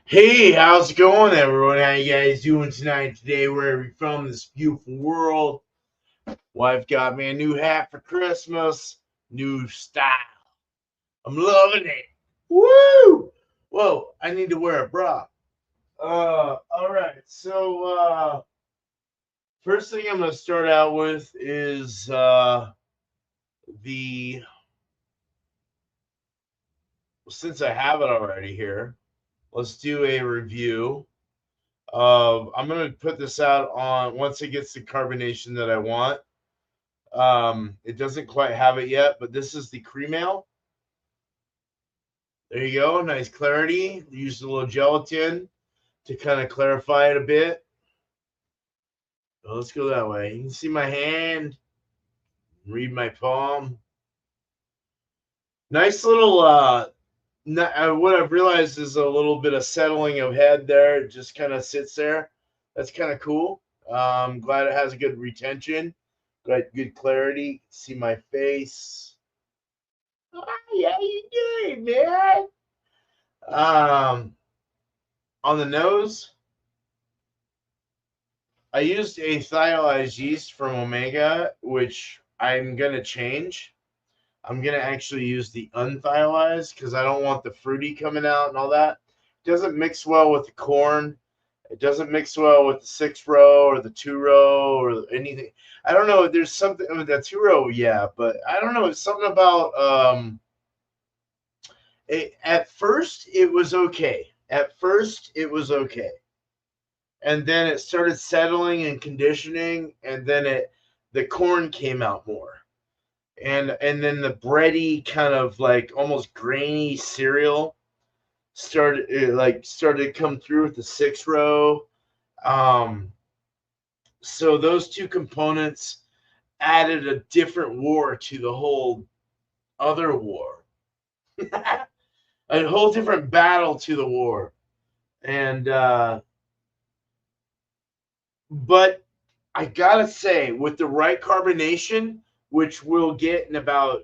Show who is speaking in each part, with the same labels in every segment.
Speaker 1: Hey, how's it going, everyone? How you guys doing tonight? Today, wherever you're from, this beautiful world. Wife got me a new hat for Christmas, new style. I'm loving it. Woo! Whoa, I need to wear a bra. All right. First thing I'm gonna start out with is the since I have it already here. Let's do a review. I'm gonna put this out on once it gets the carbonation that I want. It doesn't quite have it yet, but this is the cream ale. There you go, nice clarity. Use a little gelatin to kind of clarify it a bit. So let's go that way. You can see my hand, read my palm. Nice little. What I've realized is a little bit of settling of head there. It just kind of sits there. That's kind of cool. Glad it has a good retention. Got good clarity. See my face. Yeah, you doing, man? Um, on the nose, I used a thiolized yeast from Omega, which I'm gonna change. I'm gonna actually use the unthiolized because I don't want the fruity coming out and all that. It doesn't mix well with the corn. It doesn't mix well with the 6 row or the 2 row or anything. I don't know. There's something with that 2 row, yeah, but I don't know. It's something about at first it was okay. At first it was okay, and then it started settling and conditioning, and then the corn came out more, and then the bready kind of like almost grainy cereal started to come through with the 6 row. Um, so those two components added a different war to the whole other war, a whole different battle to the war, and but I gotta say, with the right carbonation, which we'll get in about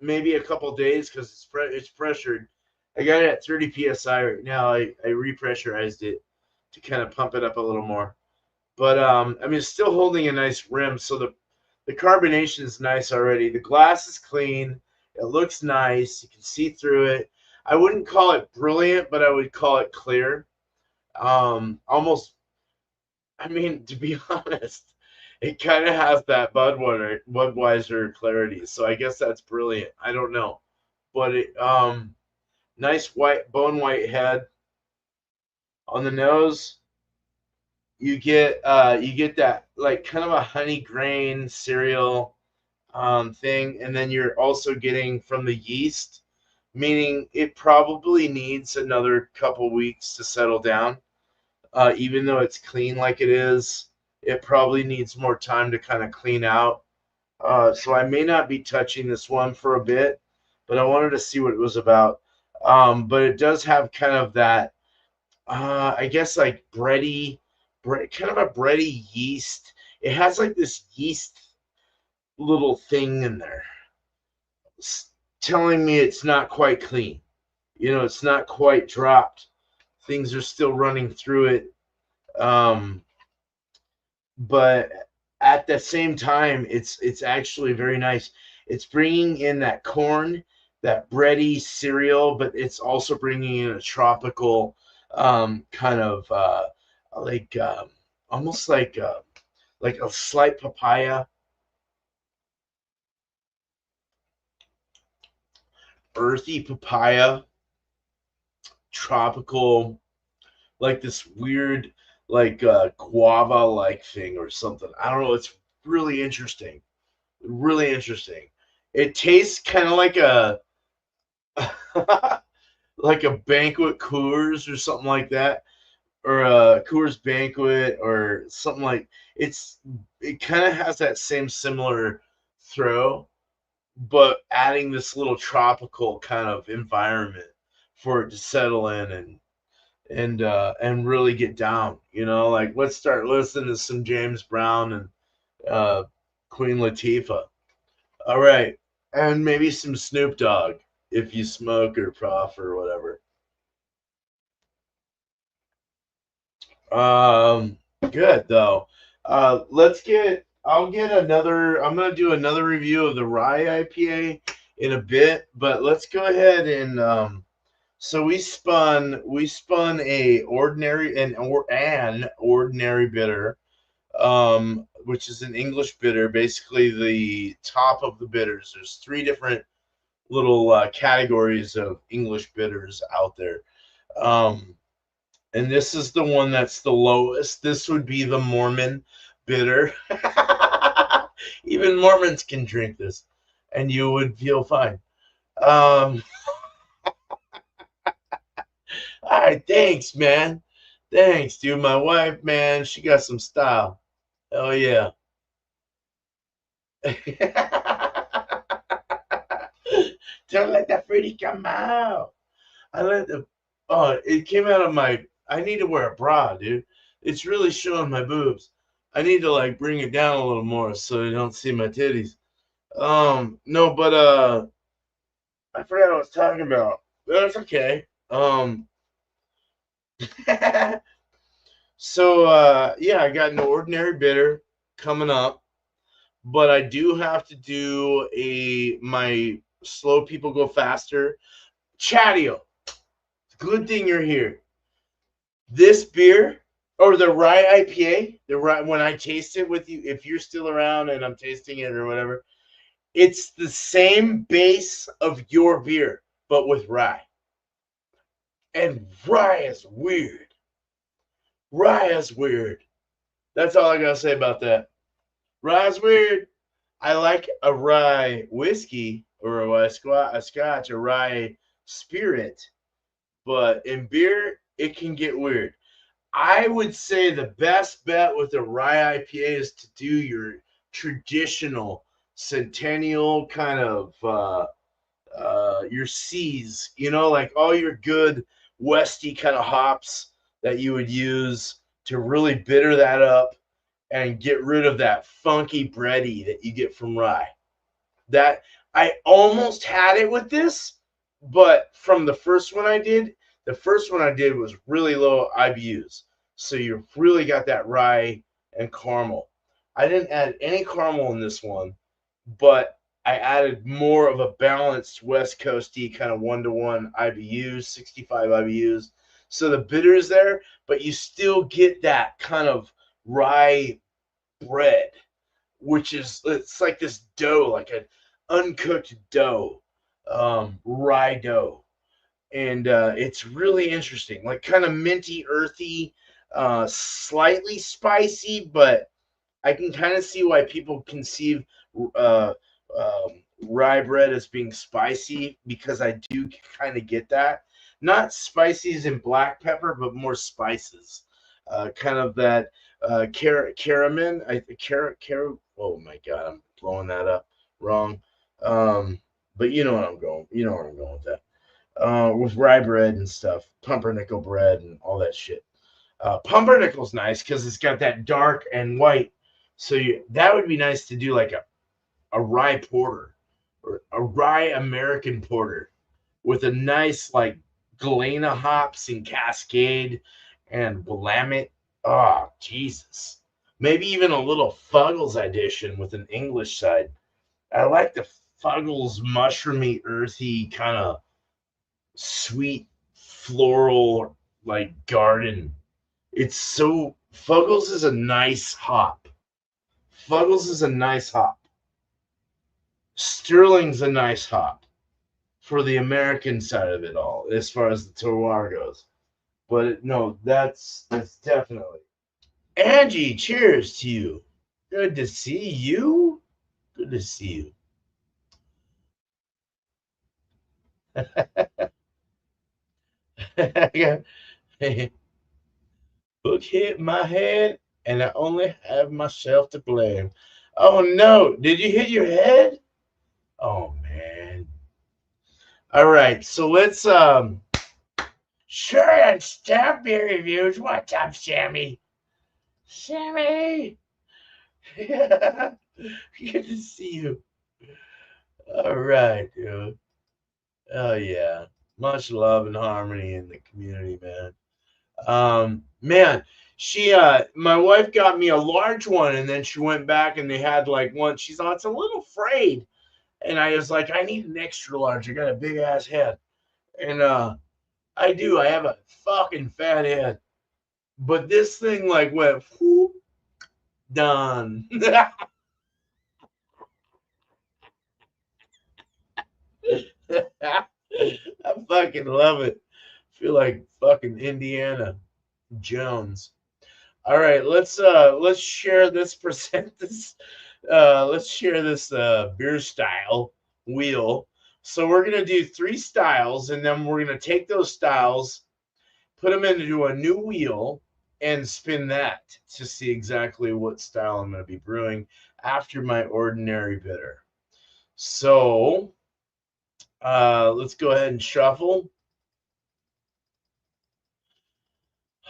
Speaker 1: maybe a couple days because it's pressured. I got it at 30 psi right now. I repressurized it to kind of pump it up a little more. But I mean, it's still holding a nice rim, so the carbonation is nice already. The glass is clean. It looks nice. You can see through it. I wouldn't call it brilliant, but I would call it clear. Almost I mean, to be honest, it kind of has that Budweiser clarity. So I guess that's brilliant. I don't know, but nice white bone white head on the nose. You get that like kind of a honey grain cereal thing, and then you're also getting from the yeast, meaning it probably needs another couple weeks to settle down. Even though it's clean like it is, it probably needs more time to kind of clean out. So I may not be touching this one for a bit, but I wanted to see what it was about. But it does have kind of that, I guess, like kind of a bready yeast. It has like this yeast little thing in there, telling me it's not quite clean. It's not quite dropped. Things are still running through it. Um, but at the same time, it's actually very nice. It's bringing in that corn, that bready cereal, but it's also bringing in a tropical kind of like almost like a slight papaya, earthy papaya, tropical, like this weird like guava like thing or something. I don't know. It's really interesting. Really interesting. It tastes kind of like a like a banquet Coors or something like that, or a Coors Banquet or something like it kind of has that same similar throw, but adding this little tropical kind of environment for it to settle in and really get down. Like let's start listening to some James Brown and uh, Queen Latifah. All right. And maybe some Snoop Dogg if you smoke or puff or whatever. Um, Good though. Let's get. I'll get another. I'm gonna do another review of the rye IPA in a bit, but let's go ahead and So we spun a ordinary an ordinary bitter, which is an English bitter, basically the top of the bitters. There's three different little categories of English bitters out there. Um, and this is the one that's the lowest. This would be the Mormon bitter. Even Mormons can drink this, and you would feel fine. Um, all right, thanks, man. Thanks, dude. My wife, man, she got some style. Oh yeah. Don't let the fruity come out. I let the Oh, it came out of my. I need to wear a bra, dude. It's really showing my boobs. I need to like bring it down a little more so you don't see my titties. No, but I forgot what I was talking about. That's okay. So yeah, I got an ordinary bitter coming up, but I do have to do a my slow people go faster. Chatio, good thing you're here. This beer or the rye IPA, the rye when I taste it with you, if you're still around and I'm tasting it or whatever, it's the same base of your beer, but with rye. And rye is weird. Rye is weird. That's all I gotta say about that. Rye is weird. I like a rye whiskey or a scotch, a rye spirit, but in beer, it can get weird. I would say the best bet with a rye IPA is to do your traditional centennial kind of your C's, like all your good Westy kind of hops that you would use to really bitter that up and get rid of that funky bready that you get from rye. That I almost had it with this, but from the first one I did was really low IBUs. So you really got that rye and caramel. I didn't add any caramel in this one, but I added more of a balanced West Coasty kind of 1-to-1 IBUs, 65 IBUs. So the bitter is there, but you still get that kind of rye bread, which is it's like this dough, like an uncooked dough, rye dough, and it's really interesting, like kind of minty, earthy, slightly spicy, but I can kind of see why people conceive uh, rye bread as being spicy because I do kind of get that. Not spices and black pepper, but more spices. Kind of that caramin. Oh my god, I'm blowing that up wrong. But you know what I'm going. You know where I'm going with that. With rye bread and stuff, pumpernickel bread and all that shit. Pumpernickel's nice because it's got that dark and white. So that would be nice to do like a rye porter or a rye American porter with a nice like Galena hops and Cascade and Willamette. Oh, Jesus. Maybe even a little Fuggles edition with an English side. I like the Fuggles mushroomy, earthy, kind of sweet, floral, like garden. It's so Fuggles is a nice hop. Fuggles is a nice hop. Sterling's a nice hop for the American side of it all, as far as the terroir goes. But no, that's definitely. Angie, cheers to you. Good to see you. Good to see you. Book hit my head, and I only have myself to blame. Oh no! Did you hit your head? Oh man! All right, so let's sure and stamp beer reviews. What's up, Sammy? Sammy, good to see you. All right, dude. Oh yeah, much love and harmony in the community, man. Man, My wife got me a large one, and then she went back and they had like one. She's like, it's a little frayed, and I was like, I need an extra large. I got a big ass head, and I do. I have a fucking fat head, but this thing like went whoop, done. I fucking love it. Feel like fucking Indiana Jones. All right, let's share this percent this let's share this beer style wheel. So we're gonna do 3 styles, and then we're gonna take those styles, put them into a new wheel, and spin that to see exactly what style I'm gonna be brewing after my ordinary bitter. So let's go ahead and shuffle.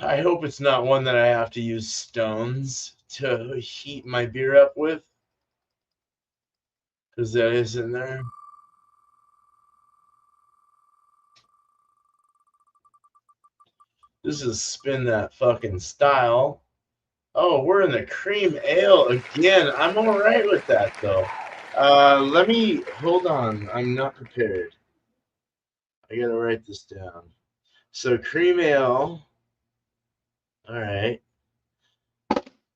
Speaker 1: I hope it's not one that I have to use stones to heat my beer up with, because that is in there. This is spin that fucking style. Oh, we're in the cream ale again. I'm all right with that though. Let me hold on. I'm not prepared. I gotta write this down. So cream ale. All right,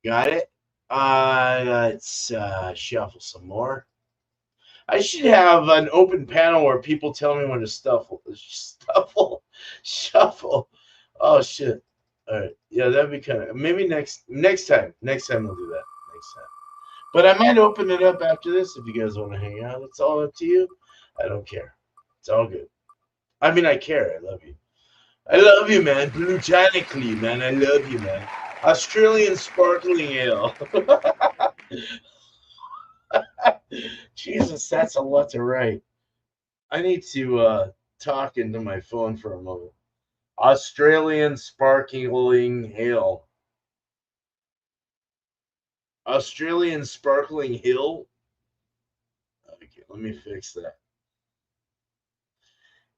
Speaker 1: got it. Let's shuffle some more. I should have an open panel where people tell me when to shuffle. Oh shit! All right, yeah, that'd be kind of maybe next time. Next time we'll do that. Next time. But I might open it up after this if you guys want to hang out. It's all up to you. I don't care. It's all good. I mean, I care. I love you. I love you, man. Platonically, man. I love you, man. Australian sparkling ale. Jesus, that's a lot to write. I need to talk into my phone for a moment. Australian sparkling ale. Australian sparkling hill. Okay, let me fix that.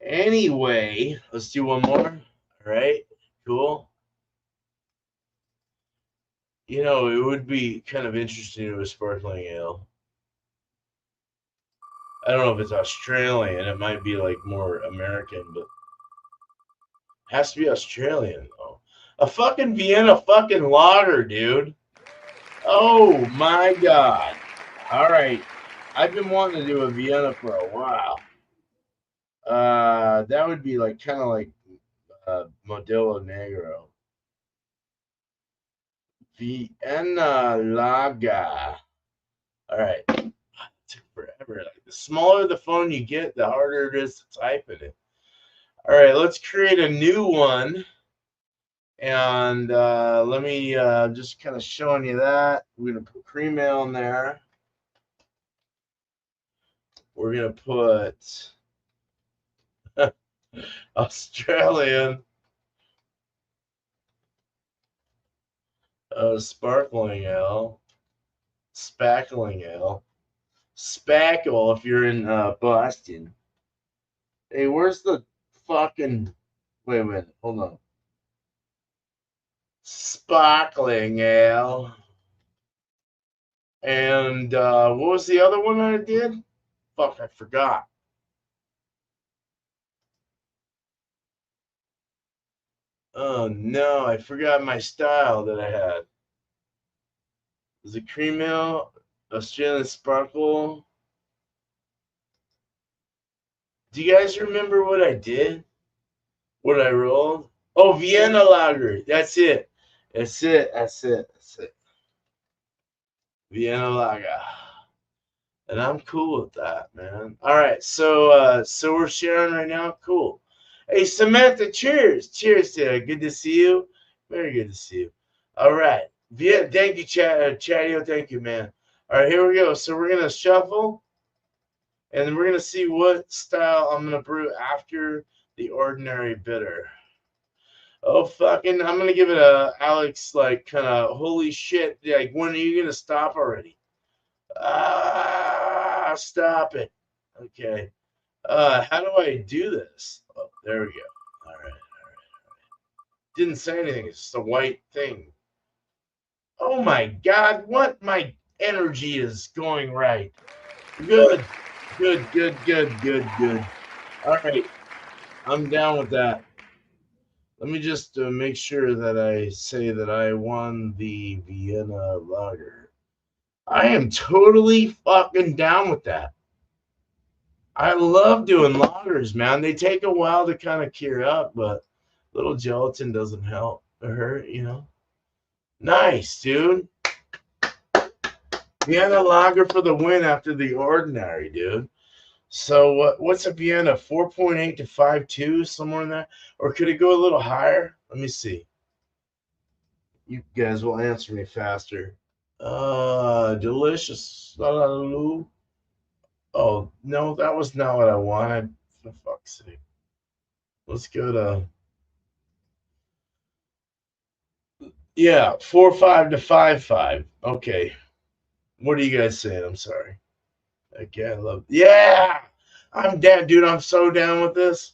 Speaker 1: Anyway, let's do one more. All right, cool. You know, it would be kind of interesting to do a sparkling ale. I don't know if it's Australian. It might be like more American, but it has to be Australian though. A fucking Vienna fucking lager, dude. Oh my god. All right. I've been wanting to do a Vienna for a while. That would be like kind of like Modelo Negro. Vienna Lager. All right. It took forever. Like, the smaller the phone you get, the harder it is to type in it. All right, let's create a new one. And let me just kind of showing you that. We're going to put cream ale in there. We're going to put Australian sparkling ale, spackling ale, spackle if you're in Boston. Hey, where's the fucking? Wait a minute, hold on. Sparkling ale. And what was the other one I did? Fuck, I forgot. Oh no, I forgot my style that I had. Was it cream ale, Australian sparkle? Do you guys remember what I did? What I rolled? Oh, Vienna lager. That's it. That's it. That's it. That's it. Vienna lager. And I'm cool with that, man. All right, so we're sharing right now. Cool. Hey, Samantha, cheers. Cheers to you. Good to see you. Very good to see you. All right. Thank you, Chatio. Thank you, man. All right, here we go. So we're gonna shuffle, and then we're gonna see what style I'm gonna brew after the ordinary bitter. Oh fucking! I'm gonna give it a Alex like kind of holy shit. Like, when are you gonna stop already? Stop it. Okay. How do I do this? Oh, there we go. All right. Didn't say anything. It's just a white thing. Oh my God, what? My energy is going right. Good, good, good, good, good, good. All right, I'm down with that. Let me just make sure that I say that I won the Vienna Lager. I am totally fucking down with that. I love doing lagers, man. They take a while to kind of cure up, but little gelatin doesn't help or hurt, you know. Nice, dude. Vienna Lager for the win after the ordinary, dude. So what's a Vienna? 4.8 to 5.2, somewhere in there? Or could it go a little higher? Let me see. You guys will answer me faster. Delicious. Oh, no, that was not what I wanted. For fuck's sake. Let's go to, yeah, 4.5 to 5.5. Okay. What are you guys saying? I'm sorry. Okay, I love, yeah! I'm down, dude. I'm so down with this.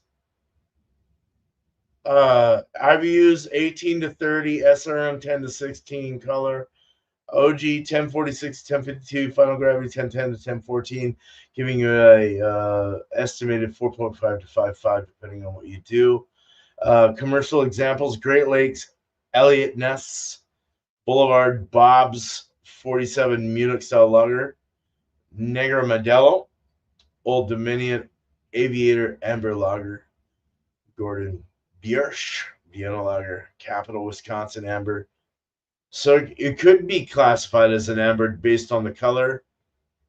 Speaker 1: I've used 18 to 30, SRM 10 to 16 color, OG 1046 to 1052, Final Gravity 1010 to 1014, giving you a estimated 4.5 to 5.5 depending on what you do. Commercial examples: Great Lakes, Elliott Ness, Boulevard Bob's 47 Munich style lager, Negra Modelo, Old Dominion, Aviator Amber Lager, Gordon Biersch, Vienna Lager, Capital Wisconsin Amber. So it could be classified as an amber based on the color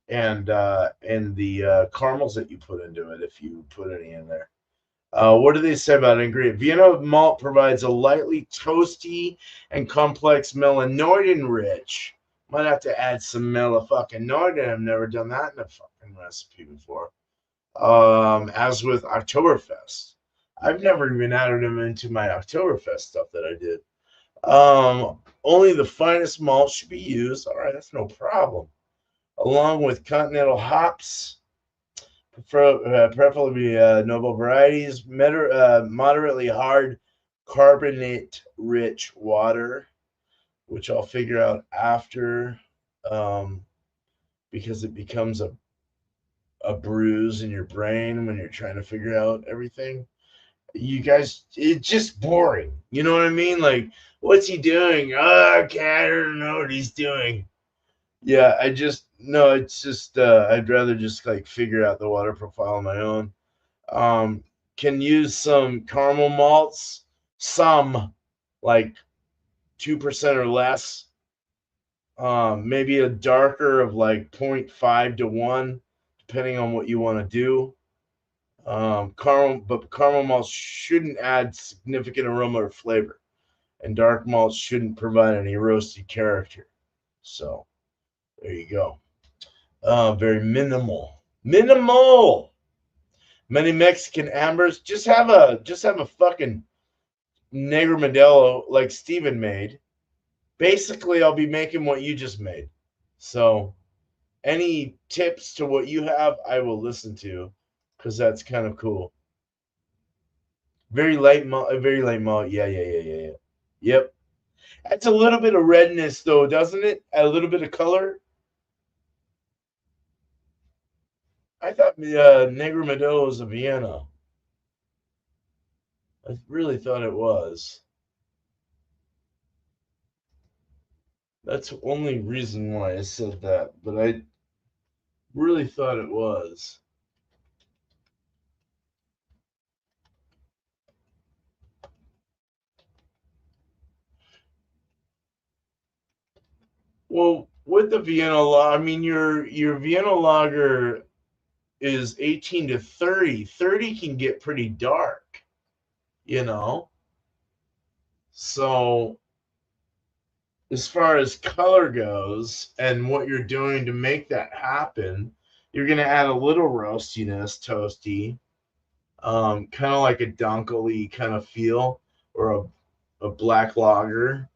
Speaker 1: and the caramels that you put into it, if you put any in there. What do they say about ingredient? Vienna malt provides a lightly toasty and complex melanoidin rich. Might have to add some melanoidin. I've never done that in a fucking recipe before. As with Oktoberfest, I've never even added them into my Oktoberfest stuff that I did. Only the finest malt should be used. All right, that's no problem. Along with continental hops, preferably noble varieties, moderately hard carbonate-rich water, which I'll figure out after, um, because it becomes a bruise in your brain when you're trying to figure out everything. You guys, it's just boring. You know what I mean? Like, what's he doing? Oh, okay, I don't know what he's doing. Yeah, I just no, it's just I'd rather just like figure out the water profile on my own. Um, can use some caramel malts, some like 2% or less. Maybe a darker of like 0.5 to 1, depending on what you want to do. But caramel malts shouldn't add significant aroma or flavor, and dark malts shouldn't provide any roasty character. So there you go. Very minimal. Minimal. Many Mexican ambers just have a fucking Negro Modelo like Steven made. Basically, I'll be making what you just made. So any tips to what you have, I will listen to, because that's kind of cool. Very light malt. Yeah, yeah, yeah, yeah, yeah. Yep. That's a little bit of redness, though, doesn't it? A little bit of color. I thought Negro Modelo was a Vienna. I really thought it was. That's the only reason why I said that, but I really thought it was. Well, with the Vienna lager, I mean your Vienna lager is 18 to 30. 30 can get pretty dark, you know. So as far as color goes and what you're doing to make that happen, you're gonna add a little roastiness, toasty, kind of like a Dunkley kind of feel, or a black lager,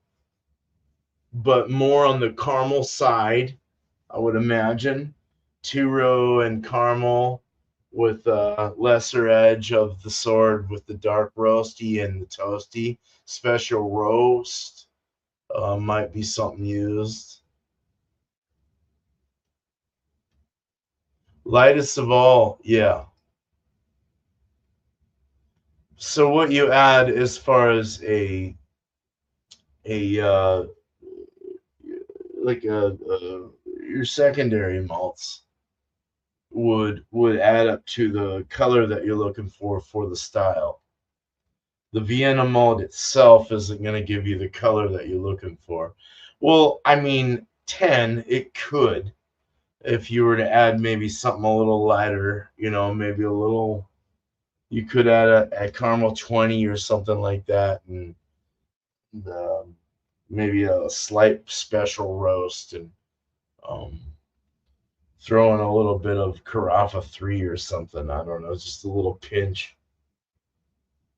Speaker 1: but more on the caramel side, I would imagine. Two row and caramel with a lesser edge of the sword with the dark roasty and the toasty. Special roast might be something used. Lightest of all, yeah. So what you add as far as a like your secondary malts would add up to the color that you're looking for the style. The Vienna malt itself isn't going to give you the color that you're looking for. Well, I mean, 10, it could. If you were to add maybe something a little lighter, maybe a little, you could add a caramel 20 or something like that, and um, maybe a slight special roast, and um, throw in a little bit of Carafa 3 or something. I don't know, just a little pinch.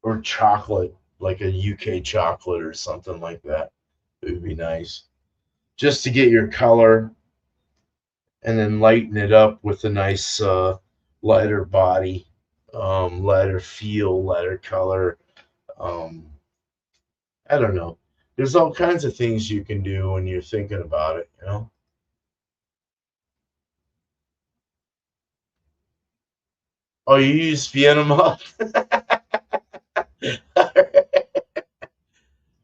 Speaker 1: Or chocolate, like a UK chocolate or something like that. It would be nice. Just to get your color and then lighten it up with a nice lighter body, lighter feel, lighter color. Um, I don't know. There's all kinds of things you can do when you're thinking about it. Oh, you use Vienna malt?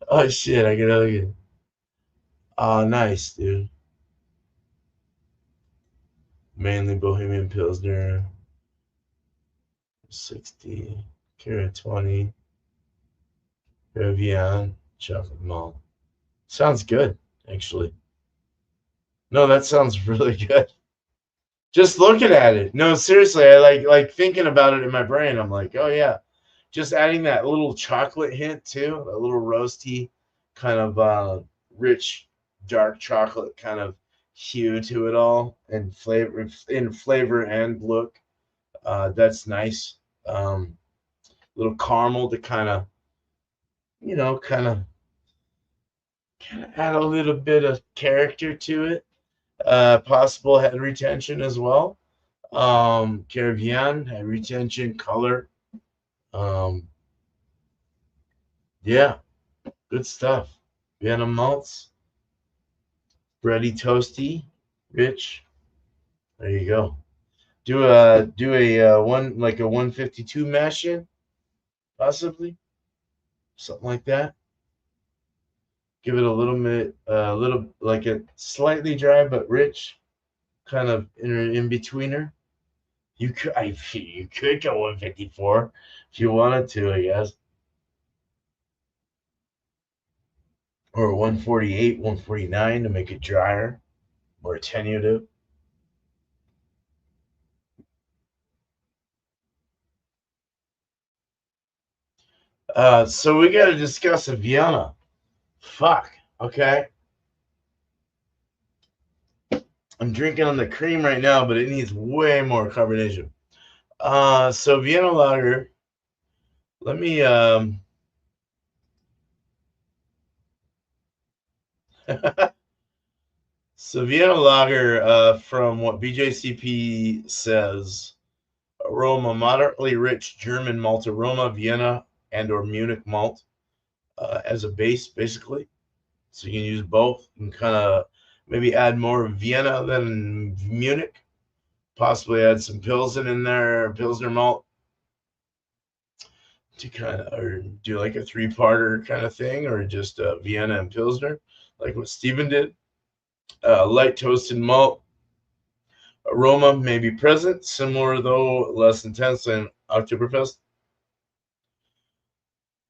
Speaker 1: Oh shit, I can look it. Oh, nice, dude. Mainly Bohemian Pilsner, 60, Carrot 20, Rivian, chocolate malt. Sounds good, actually. No, that sounds really good. Just looking at it. No, seriously, I like thinking about it in my brain. I'm like, oh yeah, just adding that little chocolate hint too, a little roasty, kind of rich, dark chocolate kind of hue to it all, and flavor and look. That's nice. Little caramel to kind of add a little bit of character to it. Possible head retention as well. Caribbean head retention, color. Um, yeah, good stuff. Vienna malts, bready, toasty, rich. There you go. Do a one like a 152 mash in, possibly something like that. Give it a little bit, a little like a slightly dry but rich, kind of in betweener. You could go 154 if you wanted to, I guess, or 148, 149 to make it drier, more attenuative. So we got to discuss a Vienna. Fuck. Okay. I'm drinking on the cream right now, but it needs way more carbonation. So Vienna lager. Let me So Vienna lager, from what BJCP says, aroma moderately rich German malt aroma, Vienna and/or Munich malt as a base, basically. So you can use both and kind of maybe add more Vienna than Munich. Possibly add some Pilsen in there, Pilsner malt, to kind of, or do like a three-parter kind of thing, or just Vienna and Pilsner, like what Steven did. Light toasted malt aroma may be present, similar though less intense than Oktoberfest.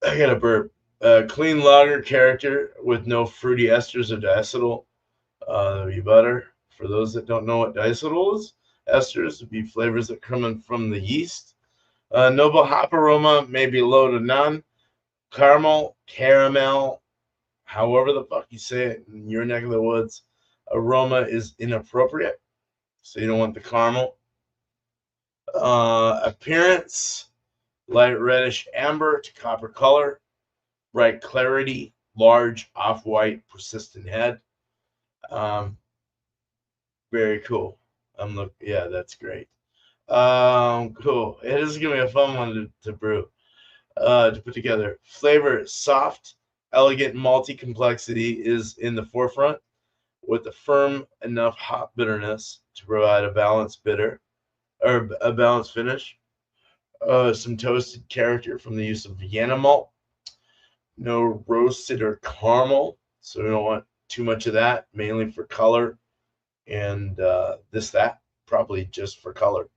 Speaker 1: I got a burp. Clean lager character with no fruity esters or diacetyl. That'd be better. For those that don't know what diacetyl is, esters would be flavors that come in from the yeast. Noble hop aroma may be low to none. Caramel, however the fuck you say it in your neck of the woods, aroma is inappropriate. So you don't want the caramel. Appearance, light reddish amber to copper color, bright clarity, large off-white persistent head. Um, Very cool. Yeah, that's great. Cool. It is gonna be a fun one to brew, to put together. Flavor soft, elegant malty complexity is in the forefront, with a firm enough hop bitterness to provide a balanced bitter or a balanced finish. Some toasted character from the use of Vienna malt. No roasted or caramel, so we don't want too much of that. Mainly for color and that probably just for color.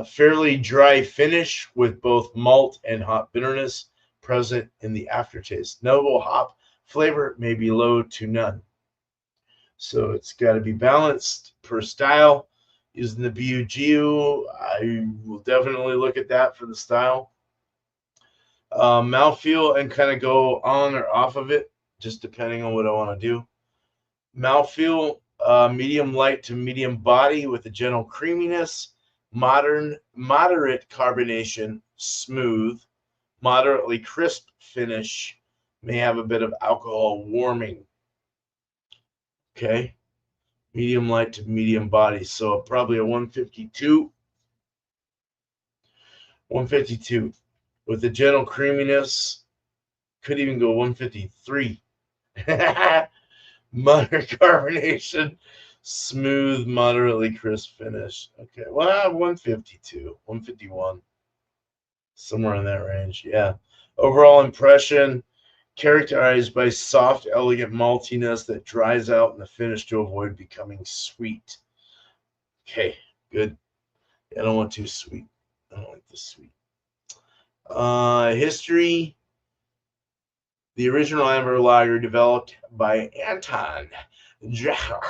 Speaker 1: Fairly dry finish with both malt and hop bitterness present in the aftertaste. Notable hop flavor may be low to none. So it's got to be balanced per style. Using the BUGU, I will definitely look at that for the style. Mouthfeel and kind of go on or off of it, just depending on what I want to do. Mouthfeel, medium light to medium body with a gentle creaminess. Moderate carbonation, smooth, moderately crisp finish. May have a bit of alcohol warming. Okay. Medium light to medium body. So probably a 152. 152. With a gentle creaminess. Could even go 153. Moderate carbonation. Smooth, moderately crisp finish. Okay. Well, 152. 151. Somewhere in that range. Yeah. Overall impression. Characterized by soft, elegant maltiness that dries out in the finish to avoid becoming sweet. Okay, good. I don't want too sweet. I don't like this sweet. History. The original amber lager developed by Anton Dreher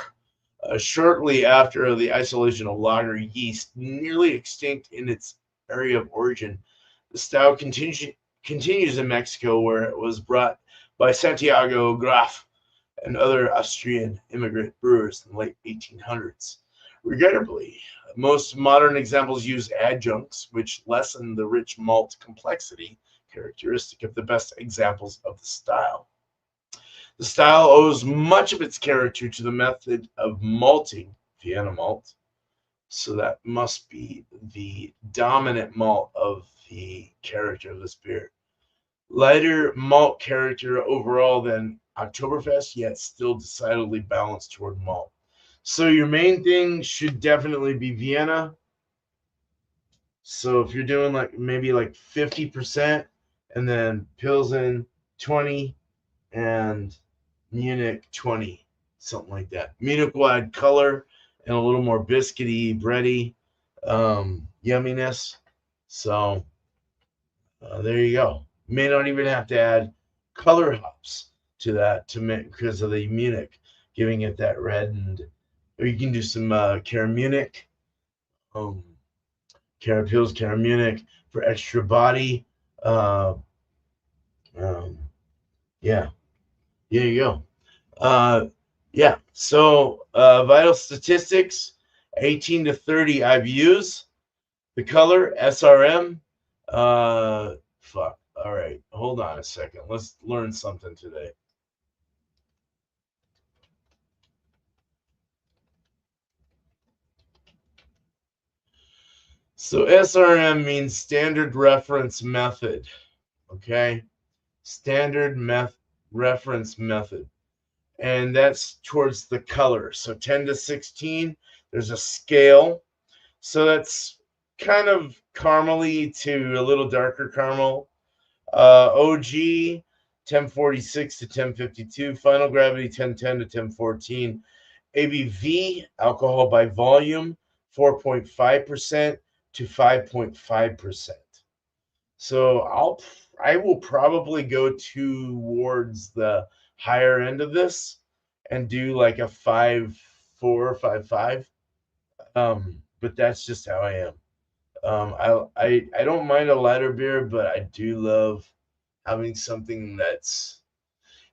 Speaker 1: shortly after the isolation of lager yeast, nearly extinct in its area of origin. The style continues in Mexico, where it was brought by Santiago Graf and other Austrian immigrant brewers in the late 1800s. Regrettably, most modern examples use adjuncts, which lessen the rich malt complexity characteristic of the best examples of the style. The style owes much of its character to the method of malting, Vienna malt, so that must be the dominant malt of the character of this beer. Lighter malt character overall than Oktoberfest, yet still decidedly balanced toward malt. So your main thing should definitely be Vienna. So if you're doing like maybe like 50% and then Pilsen 20 and Munich 20, something like that. Munich will add color and a little more biscuity, bready yumminess. So there you go. May not even have to add color hops to that to make because of the Munich, giving it that red. And or you can do some Cara Munich, Cara Pils, Cara Munich for extra body. Um, yeah, there you go. Yeah. So vital statistics: 18 to 30 IBUs. The color SRM. Fuck. All right. Hold on a second. Let's learn something today. So SRM means standard reference method. Okay. Standard reference method. And that's towards the color. So 10 to 16, there's a scale. So that's kind of caramely to a little darker caramel. OG 1046 to 1052, final gravity 1010 to 1014, ABV alcohol by volume 4.5% to 5.5%. So I will probably go towards the higher end of this and do like a 5.4, 5.5. But that's just how I am. I don't mind a lighter beer, but I do love having something that's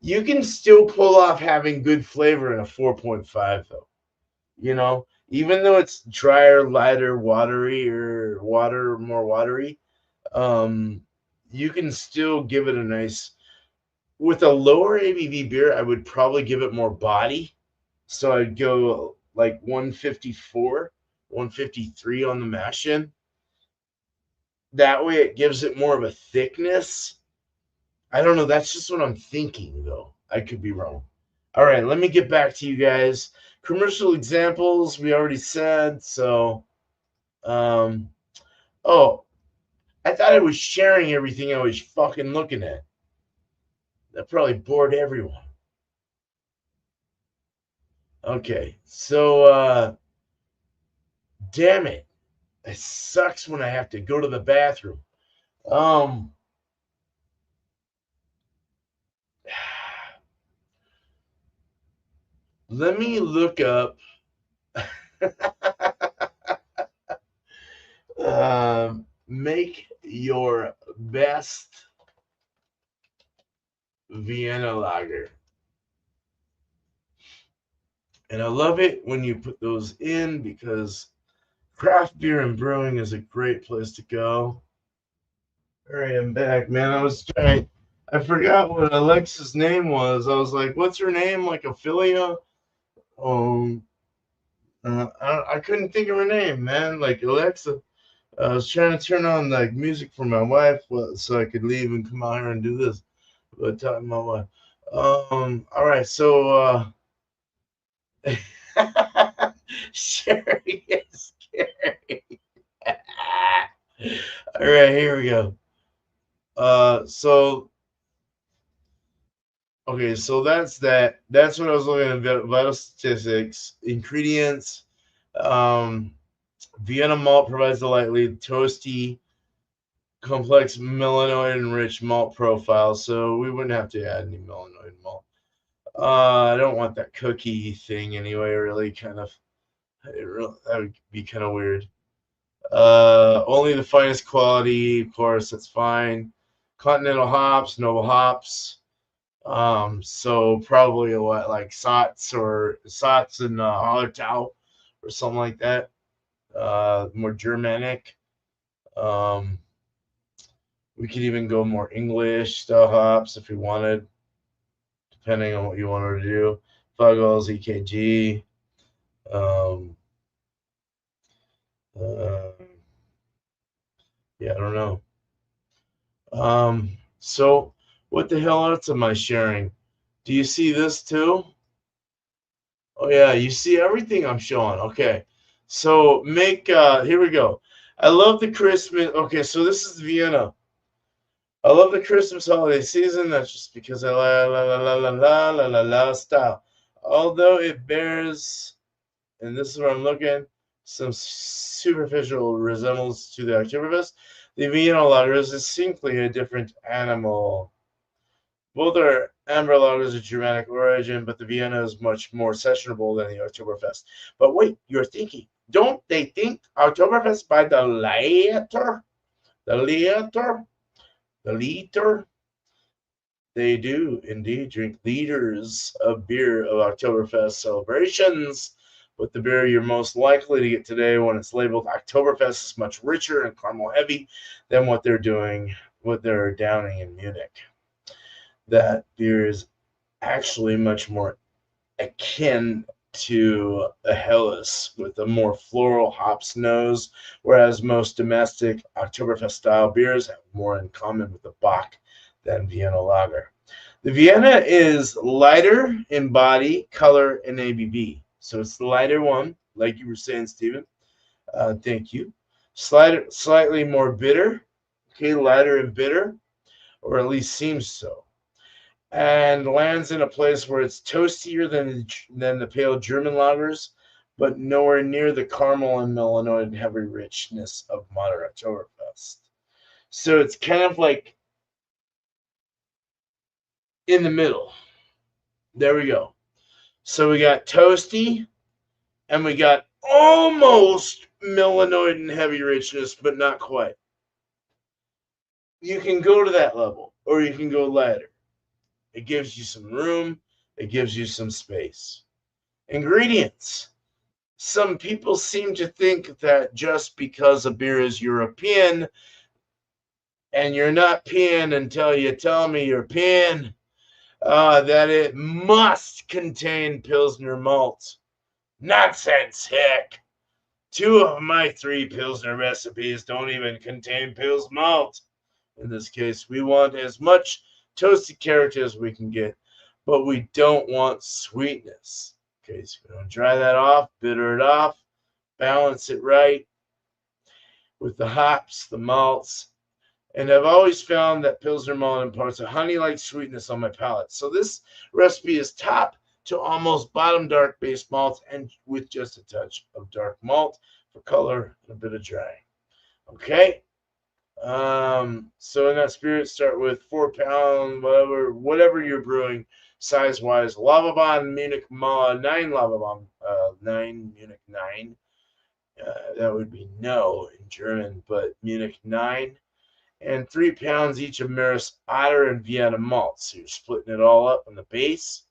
Speaker 1: you can still pull off having good flavor in a 4.5 though. You know, even though it's drier, lighter, watery or more watery, you can still give it a nice with a lower ABV beer, I would probably give it more body. So I'd go like 154, 153 on the mash in. That way it gives it more of a thickness. I don't know. That's just what I'm thinking, though. I could be wrong. All right, let me get back to you guys. Commercial examples we already said. So, um, oh, I thought I was sharing everything I was fucking looking at. That probably bored everyone. Okay, so damn it. It sucks when I have to go to the bathroom. Um Let me look up make your best Vienna lager. And I love it when you put those in because craft beer and brewing is a great place to go. All right, I'm back, man. I forgot what Alexa's name was. I was like, what's her name? Like Ophelia? Um, I couldn't think of her name, man. Like Alexa. I was trying to turn on like music for my wife so I could leave and come out here and do this. But talking to my wife. All right, so Sherry is scary. All right, here we go. So okay, so that's that. That's what I was looking at. Vital statistics, ingredients. Um, Vienna malt provides a lightly toasty, complex melanoid-enriched malt profile, so we wouldn't have to add any melanoid malt. I don't want that cookie thing anyway. Really, that would be kind of weird. Only the finest quality, of course. That's fine. Continental hops, noble hops. So probably what like Sots and Hallertau or something like that. More Germanic. Um, we could even go more English style hops if we wanted, depending on what you wanted to do. Fuggles, EKG. Um, uh, yeah, I don't know. So what the hell else am I sharing? Do you see this too? Oh yeah, you see everything I'm showing. Okay. So make here we go. I love the Christmas. Okay, so this is Vienna. I love the Christmas holiday season. That's just because I la style. Although it bears, and this is where I'm looking, some superficial resemblance to the Oktoberfest, the Vienna lager is distinctly a different animal. Both are amber lagers of Germanic origin, but the Vienna is much more sessionable than the Oktoberfest. But wait, you're thinking, don't they think Oktoberfest by the liter? The liter? The liter? They do indeed drink liters of beer of Oktoberfest celebrations, but the beer you're most likely to get today when it's labeled Oktoberfest is much richer and caramel heavy than what they're downing in Munich. That beer is actually much more akin to a Helles with a more floral hops nose, whereas most domestic Oktoberfest style beers have more in common with the Bock than Vienna lager. The Vienna is lighter in body, color, and ABV. So it's the lighter one, like you were saying, Stephen. Thank you. Slightly more bitter. Okay, lighter and bitter, or at least seems so, and lands in a place where it's toastier than the pale German lagers, but nowhere near the caramel and melanoid and heavy richness of modern Oktoberfest. So it's kind of like in the middle. There we go. So we got toasty, and we got almost melanoid and heavy richness, but not quite. You can go to that level, or you can go lighter. It gives you some room. It gives you some space. Ingredients. Some people seem to think that just because a beer is European, and you're not peeing until you tell me you're peeing, that it must contain Pilsner malt. Nonsense, heck. Two of my three Pilsner recipes don't even contain Pils malt. In this case, we want as much toasted characters we can get, but we don't want sweetness. Okay, so we're going to dry that off, bitter it off, balance it right with the hops, the malts, and I've always found that Pilsner malt imparts a honey-like sweetness on my palate. So this recipe is top to almost bottom dark base malts and with just a touch of dark malt for color and a bit of dry. Okay. So in that spirit, start with 4 pound, whatever you're brewing size wise. Lava Bomb Munich 9 Lava Bomb, 9 Munich 9. That would be no in German, but Munich 9. And 3 pounds each of Maris Otter and Vienna malt. So you're splitting it all up on the base.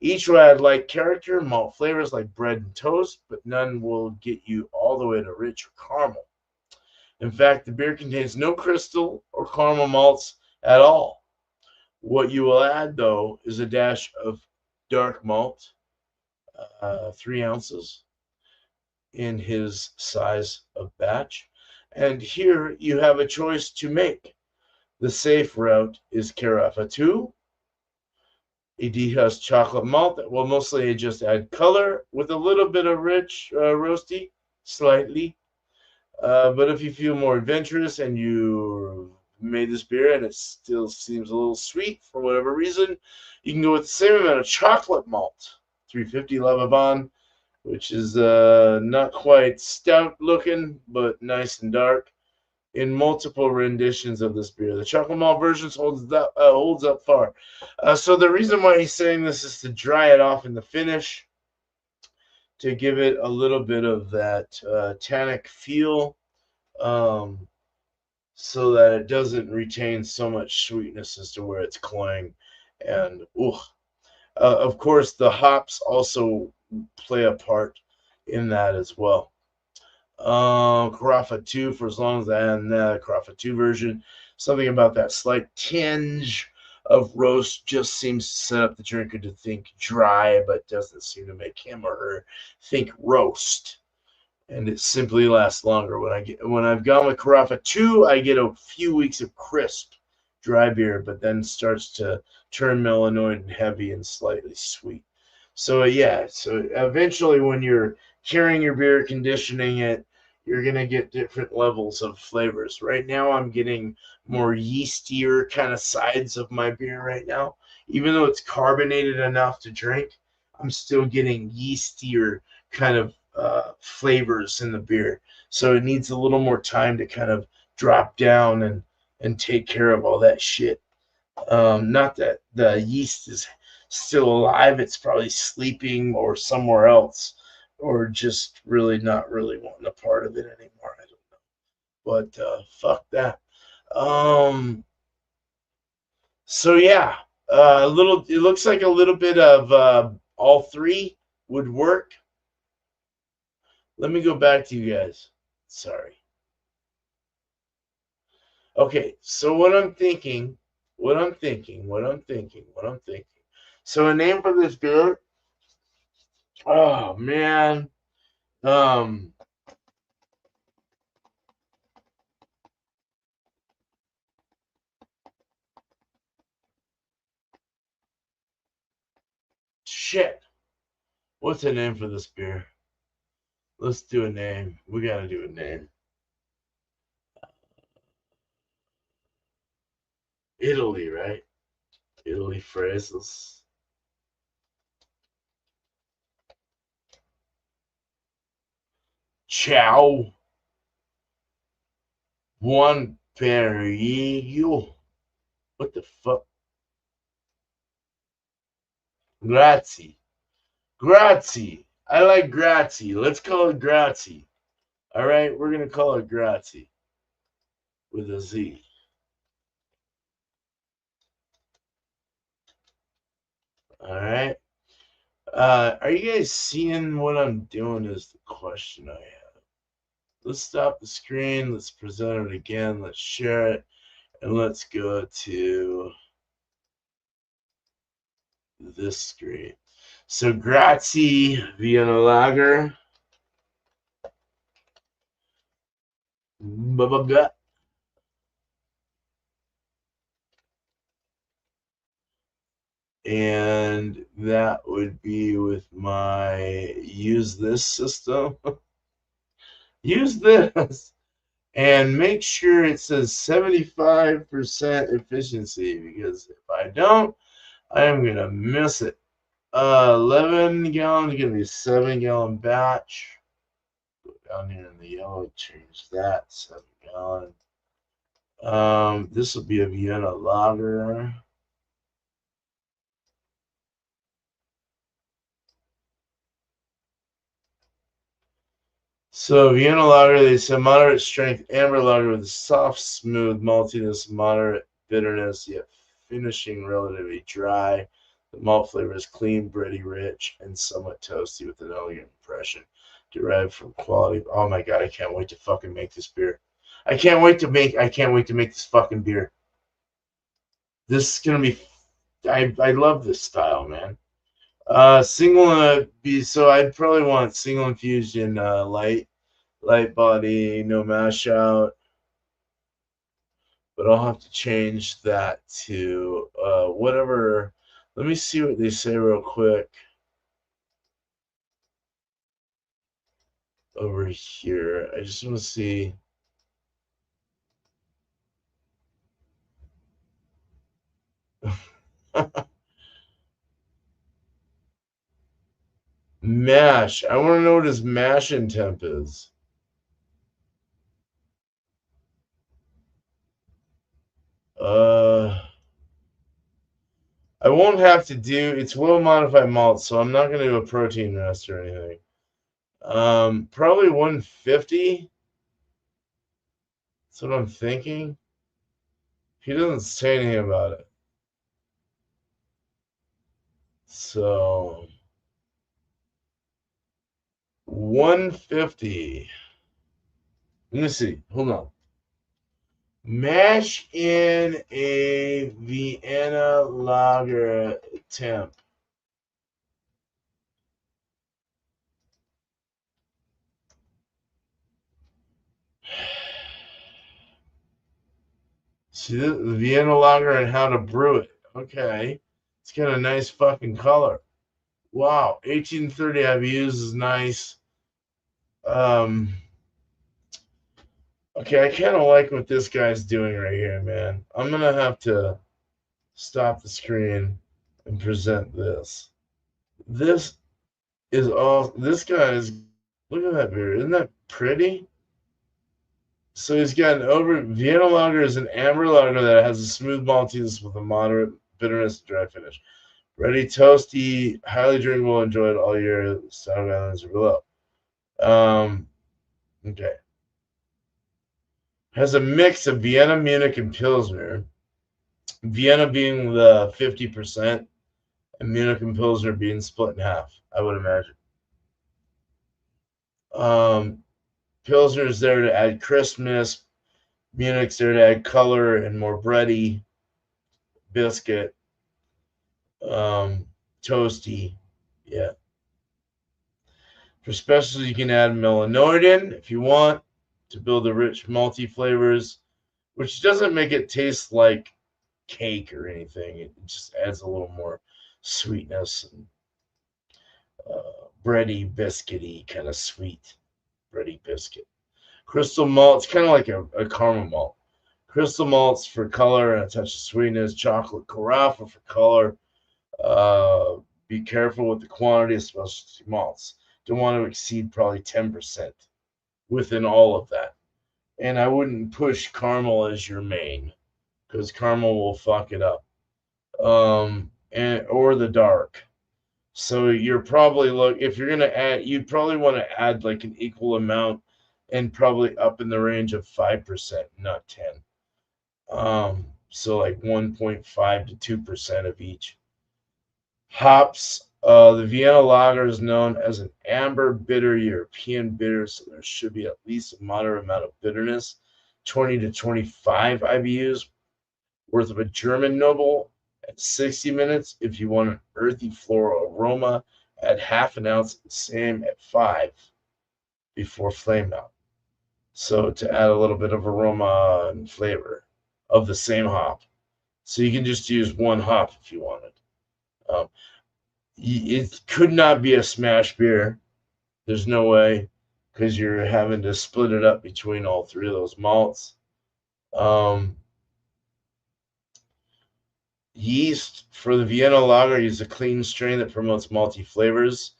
Speaker 1: Each will add light character, malt flavors like bread and toast, but none will get you all the way to rich or caramel. In fact, the beer contains no crystal or caramel malts at all. What you will add, though, is a dash of dark malt, 3 ounces in his size of batch. And here you have a choice to make. The safe route is Carafa 2, a dehusked chocolate malt that will mostly just add color with a little bit of rich roasty, slightly. But if you feel more adventurous and you made this beer and it still seems a little sweet for whatever reason, you can go with the same amount of chocolate malt, 350 Lava, which is not quite stout looking, but nice and dark, in multiple renditions of this beer. The chocolate malt version holds up far. So the reason why he's saying this is to dry it off in the finish, to give it a little bit of that tannic feel, so that it doesn't retain so much sweetness as to where it's cloying. And of course, the hops also play a part in that as well. Carafa 2 for as long as I am the Carafa 2 version. Something about that slight tinge of roast just seems to set up the drinker to think dry, but doesn't seem to make him or her think roast. And it simply lasts longer. When I've gone with Carafa 2, I get a few weeks of crisp dry beer, but then starts to turn melanoid and heavy and slightly sweet. So yeah, so eventually when you're curing your beer, conditioning it, you're gonna get different levels of flavors. Right now I'm getting more yeastier kind of sides of my beer right now. Even though it's carbonated enough to drink, I'm still getting yeastier kind of flavors in the beer. So it needs a little more time to kind of drop down and take care of all that shit. Not that the yeast is still alive, it's probably sleeping or somewhere else, or just really not really wanting a part of it anymore. I don't know. But fuck that. So yeah, a little. It looks like a little bit of all three would work. Let me go back to you guys. Sorry. Okay, so what I'm thinking. So a name for this beer. Oh man. Um Shit. What's a name for this beer? Let's do a name. We gotta do a name. Italy, right? Italy phrases. Ciao. Buon periodo. What the fuck? Grazie. Grazie. I like grazie. Let's call it grazie. All right, we're gonna call it grazie with a Z. All right. Are you guys seeing what I'm doing? Is the question I have. Let's stop the screen. Let's present it again. Let's share it, and let's go to this screen. So grazie Vienna Lager. Blah, blah, blah. And that would be with my use this system. Use this. And make sure it says 75% efficiency, because if I don't, I am going to miss it. 11 gallon, going to be 7-gallon batch. Go down here in the yellow, change that, 7-gallon. This will be a Vienna lager. So Vienna lager, they said moderate strength amber lager with soft, smooth maltiness, moderate bitterness, yet finishing relatively dry. The malt flavor is clean, bready, rich, and somewhat toasty with an elegant impression derived from quality. Oh my god, I can't wait to fucking make this beer. I can't wait to make this fucking beer. This is gonna be I love this style, man. Single be so I'd probably want single infusion light body, no mash out, but I'll have to change that to whatever. Let me see what they say real quick over here. I just want to see. Mash. I want to know what his mash in temp is. I won't have to do. It's well modified malt, so I'm not going to do a protein rest or anything. Probably 150. That's what I'm thinking. He doesn't say anything about it. So 150. Let me see. Hold on. Mash in a Vienna lager temp. See the Vienna lager and how to brew it. Okay. It's got a nice fucking color. Wow. 1830 IBUs is nice. Okay, I kind of like what this guy's doing right here, man. I'm gonna have to stop the screen and present this. This is all. This guy is. Look at that beer. Isn't that pretty? So he's got an over. Vienna lager is an amber lager that has a smooth maltiness with a moderate bitterness and dry finish. Ready, toasty, highly drinkable, enjoyed all year. Southern Islands are below. Okay. Has a mix of Vienna, Munich, and Pilsner. Vienna being the 50%, and Munich and Pilsner being split in half, I would imagine. Pilsner's there to add crispness. Munich's there to add color and more bready biscuit. Toasty. Yeah. For specials, you can add melanoidin if you want to build the rich malty flavors, which doesn't make it taste like cake or anything. It just adds a little more sweetness and bready, biscuity, kind of sweet bready biscuit. Crystal malt, it's kind of like a caramel malt. Crystal malts for color and a touch of sweetness. Chocolate carafa for color. Be careful with the quantity of specialty malts. Don't want to exceed probably 10% within all of that. And I wouldn't push caramel as your main because caramel will fuck it up. And or the dark. So you're probably if you're gonna add, you'd probably want to add like an equal amount and probably up in the range of 5%, not 10. So like 1.5 to 2% of each. Hops. The Vienna lager is known as an amber bitter European bitter, so there should be at least a moderate amount of bitterness, 20 to 25 IBUs, worth of a German noble at 60 minutes. If you want an earthy floral aroma, add half an ounce, the same at 5 before flame out. So to add a little bit of aroma and flavor of the same hop. So you can just use one hop if you wanted. Um, it could not be a smash beer. There's no way, because you're having to split it up between all three of those malts. Um, Yeast for the Vienna lager, use a clean strain that promotes malty flavors.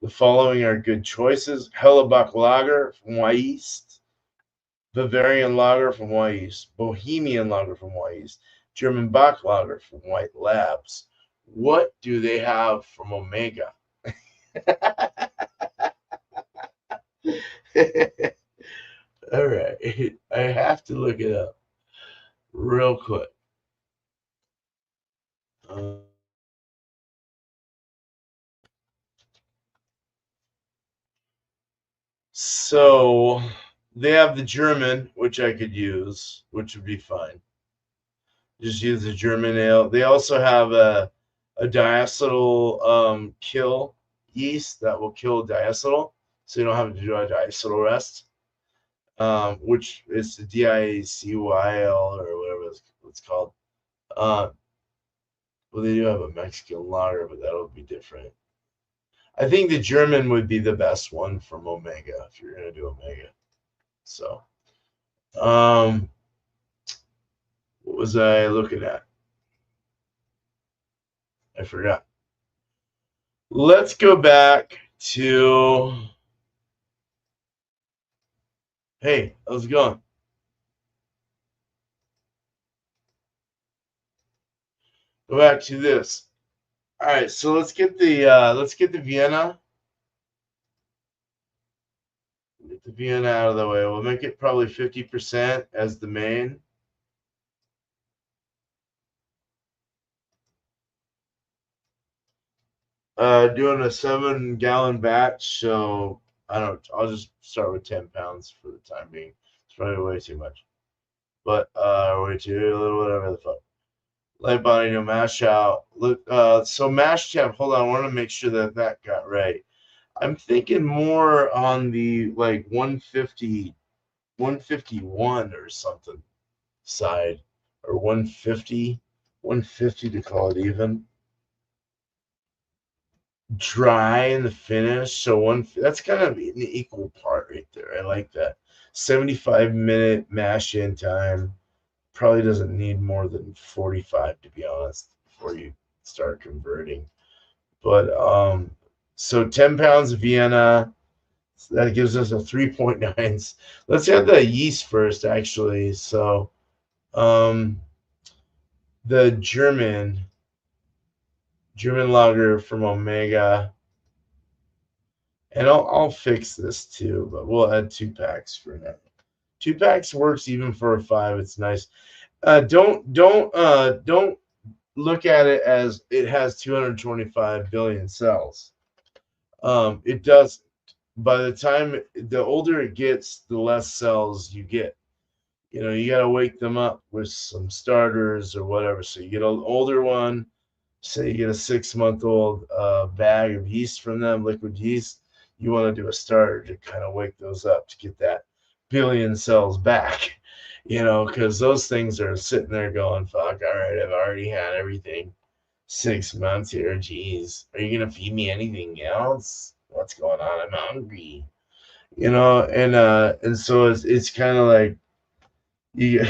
Speaker 1: The following are good choices: Hellebuck lager from Weist, Bavarian lager from Weist, Bohemian lager from Weist, German Bock lager from White Labs. What do they have from Omega? All right, I have to look it up real quick. Uh, so they have the German, which I could use, which would be fine. Just use the German ale. They also have a diacetyl kill yeast that will kill diacetyl, so you don't have to do a diacetyl rest, which is the DIACYL or whatever it's called. Uh, well, they do have a Mexican lager, but that'll be different. I think the German would be the best one from Omega if you're gonna do Omega. So, um, what was I looking at? I forgot. Let's go back to. Hey, how's it going? Go back to this. All right, so let's get the Vienna. Get the Vienna out of the way. We'll make it probably 50% as the main. Doing a 7-gallon batch, so I don't. I'll just start with 10 pounds for the time being. It's probably way too much, but way too little, whatever the fuck. Light body, no mash out. Look, so mash temp. Hold on, I want to make sure that that got right. I'm thinking more on the like 150, 151 or something side, or 150, 150 to call it even. Dry in the finish, so that's kind of an equal part right there. I like that. 75-minute mash in time. Probably doesn't need more than 45 to be honest before you start converting. But so 10 pounds of Vienna, that gives us a 3.9. Let's add the yeast first, actually. So um, the German lager from Omega, and I'll fix this too, but we'll add 2 packs for now. 2 packs works even for a 5. It's nice. Don't look at it as it has 225 billion cells. It does. By the time the older it gets, the less cells you get. You know, you got to wake them up with some starters or whatever. So you get an older one, say you get a 6-month-old bag of yeast from them, liquid yeast. You want to do a starter to kind of wake those up to get that billion cells back, you know, because those things are sitting there going, fuck, all right, I've already had everything 6 months here. Jeez, are you going to feed me anything else? What's going on? I'm hungry, you know, and so it's kind of like you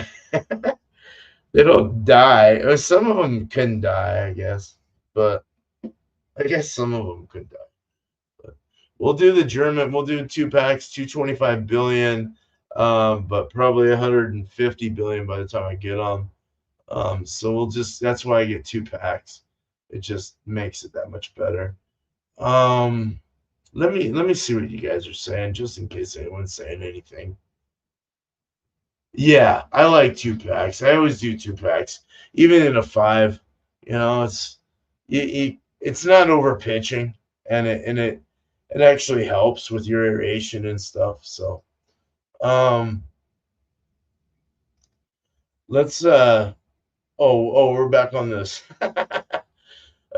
Speaker 1: they don't die. Or some of them can die, I guess, but I guess some of them could die. But we'll do the German. We'll do 2 packs, 225 billion, but probably 150 billion by the time I get them. So we'll just. That's why I get 2 packs. It just makes it that much better. Um, let me see what you guys are saying, just in case anyone's saying anything. Yeah, I like 2 packs. I always do 2 packs, even in a 5. You know, it's not over pitching, and it actually helps with your aeration and stuff. So, um, let's we're back on this.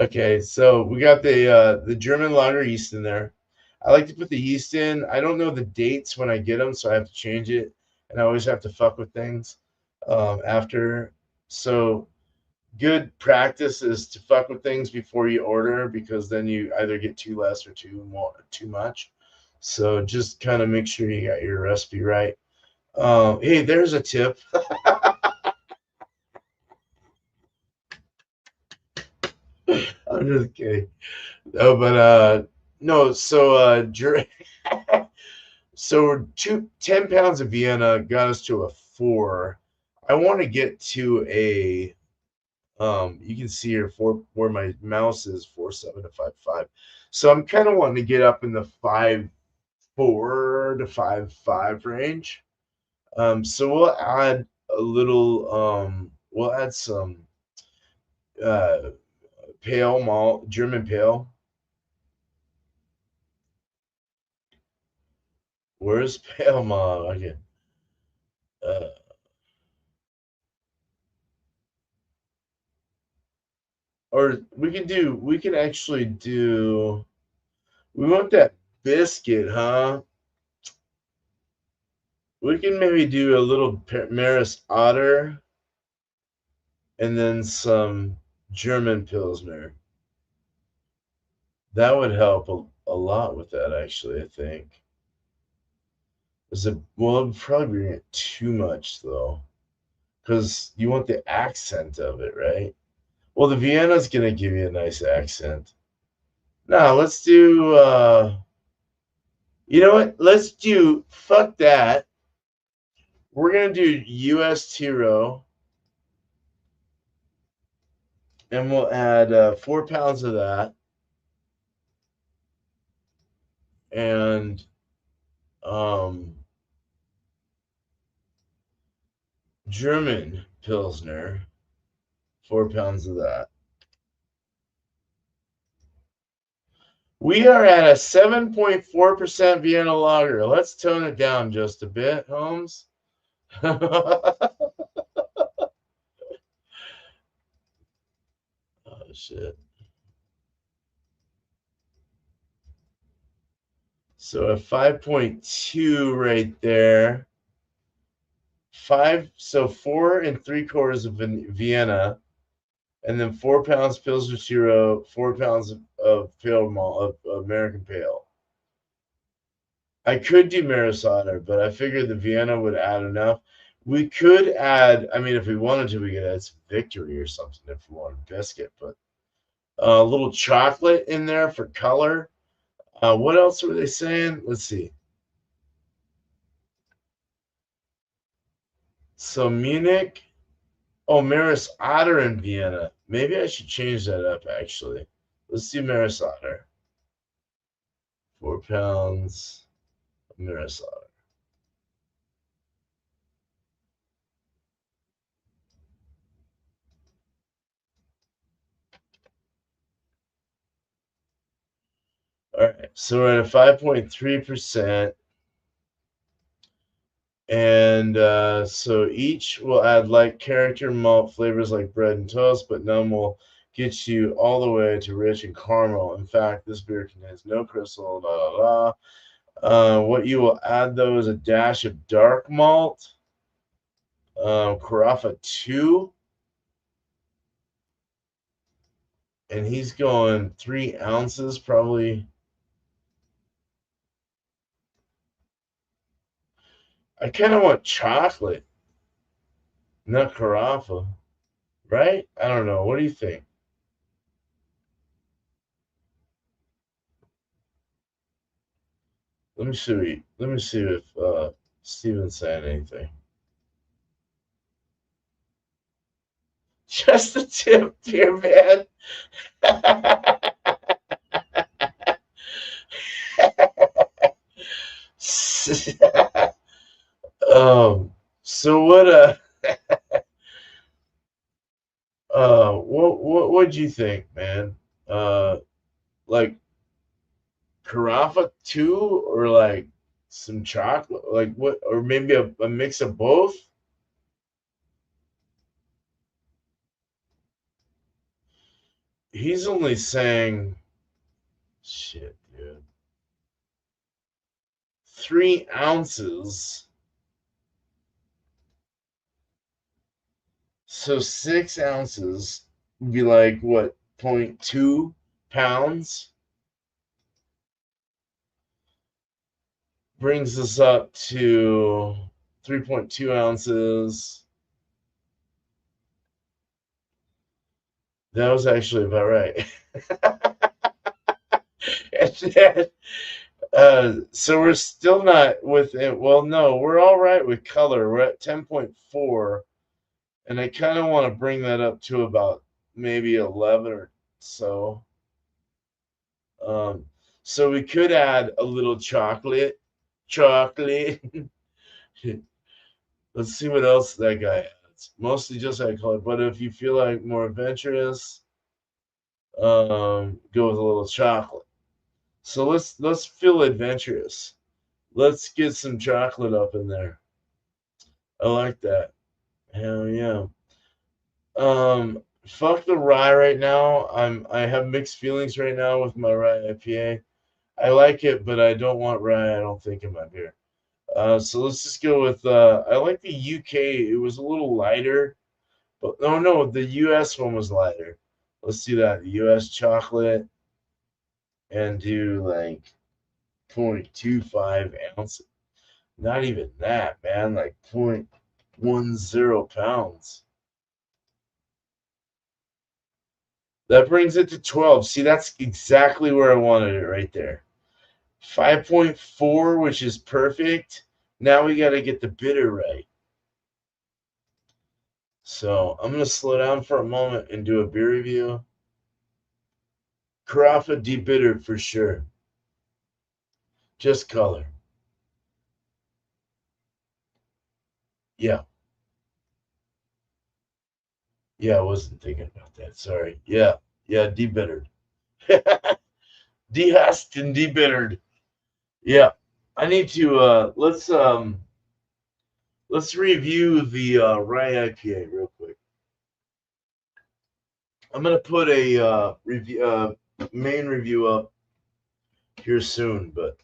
Speaker 1: Okay, so we got the German lager yeast in there. I like to put the yeast in. I don't know the dates when I get them, so I have to change it, and I always have to fuck with things after. So good practice is to fuck with things before you order because then you either get too less or too much. So just kind of make sure you got your recipe right. Hey, there's a tip. I'm just kidding. No, but no. So so 10 pounds of Vienna got us to a 4. I want to get to a you can see here where my mouse is 4.7 to 5.5. So I'm kind of wanting to get up in the 5.4 to 5.5 range. So we'll add a little we'll add some uh pale malt, German pale. Where's pale malt? Okay. Uh, or we can actually do, we want that biscuit, huh? We can maybe do a little Maris Otter and then some German Pilsner. That would help a lot with that, actually, I think. Well, it would probably be too much, though, because you want the accent of it, right? Well, the Vienna's going to give you a nice accent. Now, let's do, you know what? Let's do, fuck that. We're going to do US Tiro, and we'll add 4 pounds of that. And um, German Pilsner, 4 pounds of that. We are at a 7.4% Vienna lager. Let's tone it down just a bit, Holmes. Oh, shit. So a 5.2 right there. So 4 3/4 of Vienna, and then 4 pounds Pilsner Zero, 4 pounds of pale malt, of American Pale. I could do Marisada, but I figured the Vienna would add enough. We could add, I mean, if we wanted to, we could add some Victory or something if we wanted biscuit, but a little chocolate in there for color. What else were they saying? Let's see. So Munich, oh, Maris Otter in Vienna. Maybe I should change that up, actually. Let's do Maris Otter. 4 pounds of Maris Otter. All right, so we're at a 5.3%. And so each will add light character malt flavors like bread and toast, but none will get you all the way to rich and caramel. In fact, this beer contains no crystal, la la la. What you will add though is a dash of dark malt, Carafa 2, and he's going 3 ounces probably. I kind of want chocolate, not Carafa, right? I don't know. What do you think? Let me see. Let me see if Steven's saying anything. Just a tip, dear man. So what'd you think, man? Uh like Carafa too, or like some chocolate, like what, or maybe a mix of both? He's only saying shit, dude. 3 ounces. So 6 ounces would be like what, 0.2 pounds? Brings us up to 3.2 ounces. That was actually about right. And then, so we're still not with it. Well, no, we're all right with color. We're at 10.4, and I kind of want to bring that up to about maybe 11 or so. Um, so we could add a little chocolate. Chocolate. Let's see what else that guy adds. Mostly just that color, but if you feel like more adventurous, go with a little chocolate. So let's feel adventurous. Let's get some chocolate up in there. I like that. Hell yeah. Fuck the rye right now. I have mixed feelings right now with my rye IPA. I like it, but I don't want rye, I don't think, in my beer. So let's just go with I like the UK. It was a little lighter, but no, the US one was lighter. Let's do that. The US chocolate and do like 0.25 ounces. Not even that, man. Like 0.10 pounds. That brings it to 12. See, that's exactly where I wanted it right there. 5.4, which is perfect. Now we got to get the bitter right. So I'm going to slow down for a moment and do a beer review. Carafa debittered for sure. Just color. Yeah. Yeah, I wasn't thinking about that. Sorry. Yeah. Yeah, debittered. Dehusked and debittered. Yeah. I need to let's review the rye IPA real quick. I'm gonna put a review main review up here soon, but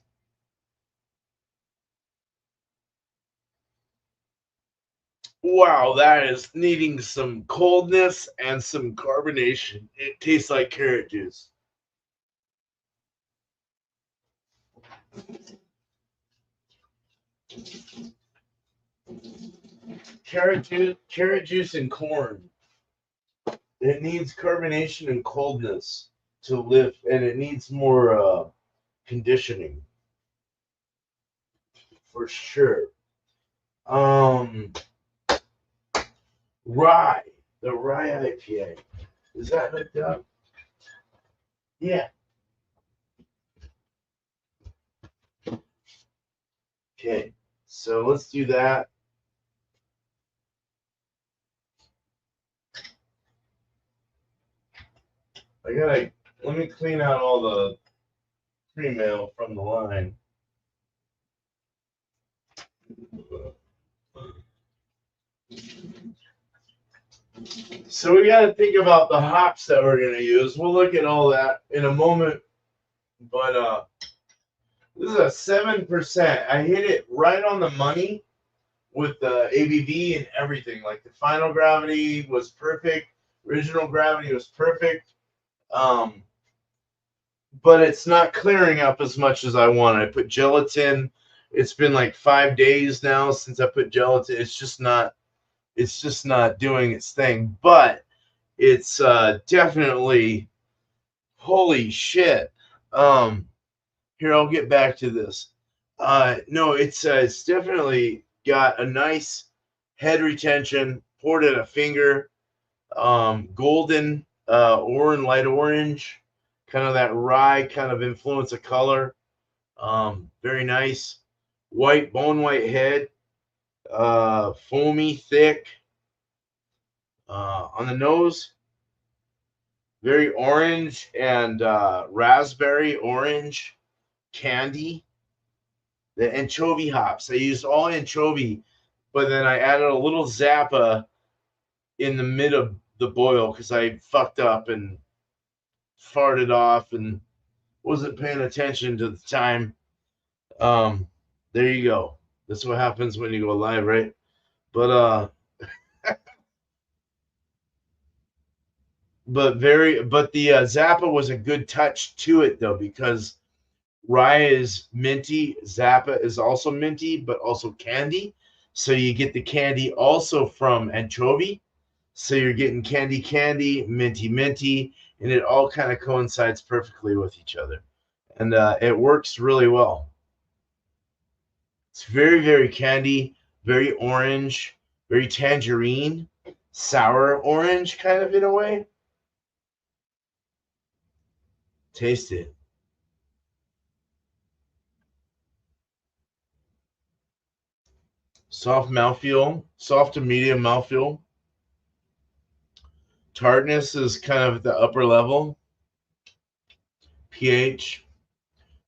Speaker 1: wow, that is needing some coldness and some carbonation. It tastes like carrot juice. Carrot juice and corn. It needs carbonation and coldness to lift, and it needs more conditioning for sure. Um, Rye, the rye IPA. Is that hooked up? Yeah. Okay. So let's do that. Let me clean out all the pre-mail from the line. So we got to think about the hops that we're going to use. We'll look at all that in a moment. But this is a 7%. I hit it right on the money with the ABV and everything. Like the final gravity was perfect. Original gravity was perfect. Um, but it's not clearing up as much as I want. I put gelatin. It's been like 5 days now since I put gelatin. It's just not doing its thing. But it's definitely holy shit. Here, I'll get back to this. No, it's definitely got a nice head retention. Poured at a finger. Golden, orange, light orange, kind of that rye kind of influence of color. Very nice. White, bone white head, foamy, thick. On the nose, very orange and raspberry orange candy. The anchovy hops. I used all anchovy, but then I added a little Zappa in the mid of the boil because I fucked up and farted off and wasn't paying attention to the time. There you go. That's what happens when you go live, right? But but the Zappa was a good touch to it though, because rye is minty, Zappa is also minty, but also candy. So you get the candy also from anchovy. So you're getting candy, minty, minty, and it all kind of coincides perfectly with each other. And it works really well. It's very, very candy, very orange, very tangerine, sour orange, kind of in a way. Taste it. Soft mouthfeel, soft to medium mouthfeel. Tartness is kind of at the upper level. pH,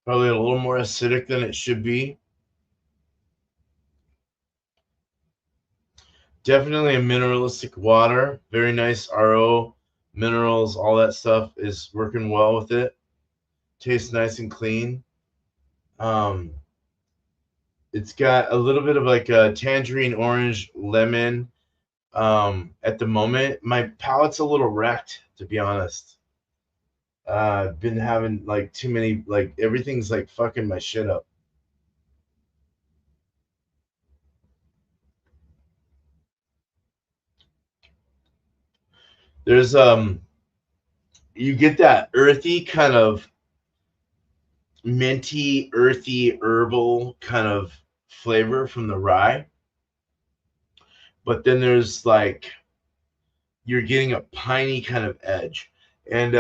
Speaker 1: probably a little more acidic than it should be. Definitely a mineralistic water. Very nice RO, minerals, all that stuff is working well with it. Tastes nice and clean. Um, it's got a little bit of like a tangerine, orange, lemon. At the moment, my palate's a little wrecked, to be honest. Been having like too many, like everything's like fucking my shit up. There's you get that earthy kind of minty, earthy, herbal kind of flavor from the rye, but then there's like you're getting a piney kind of edge, and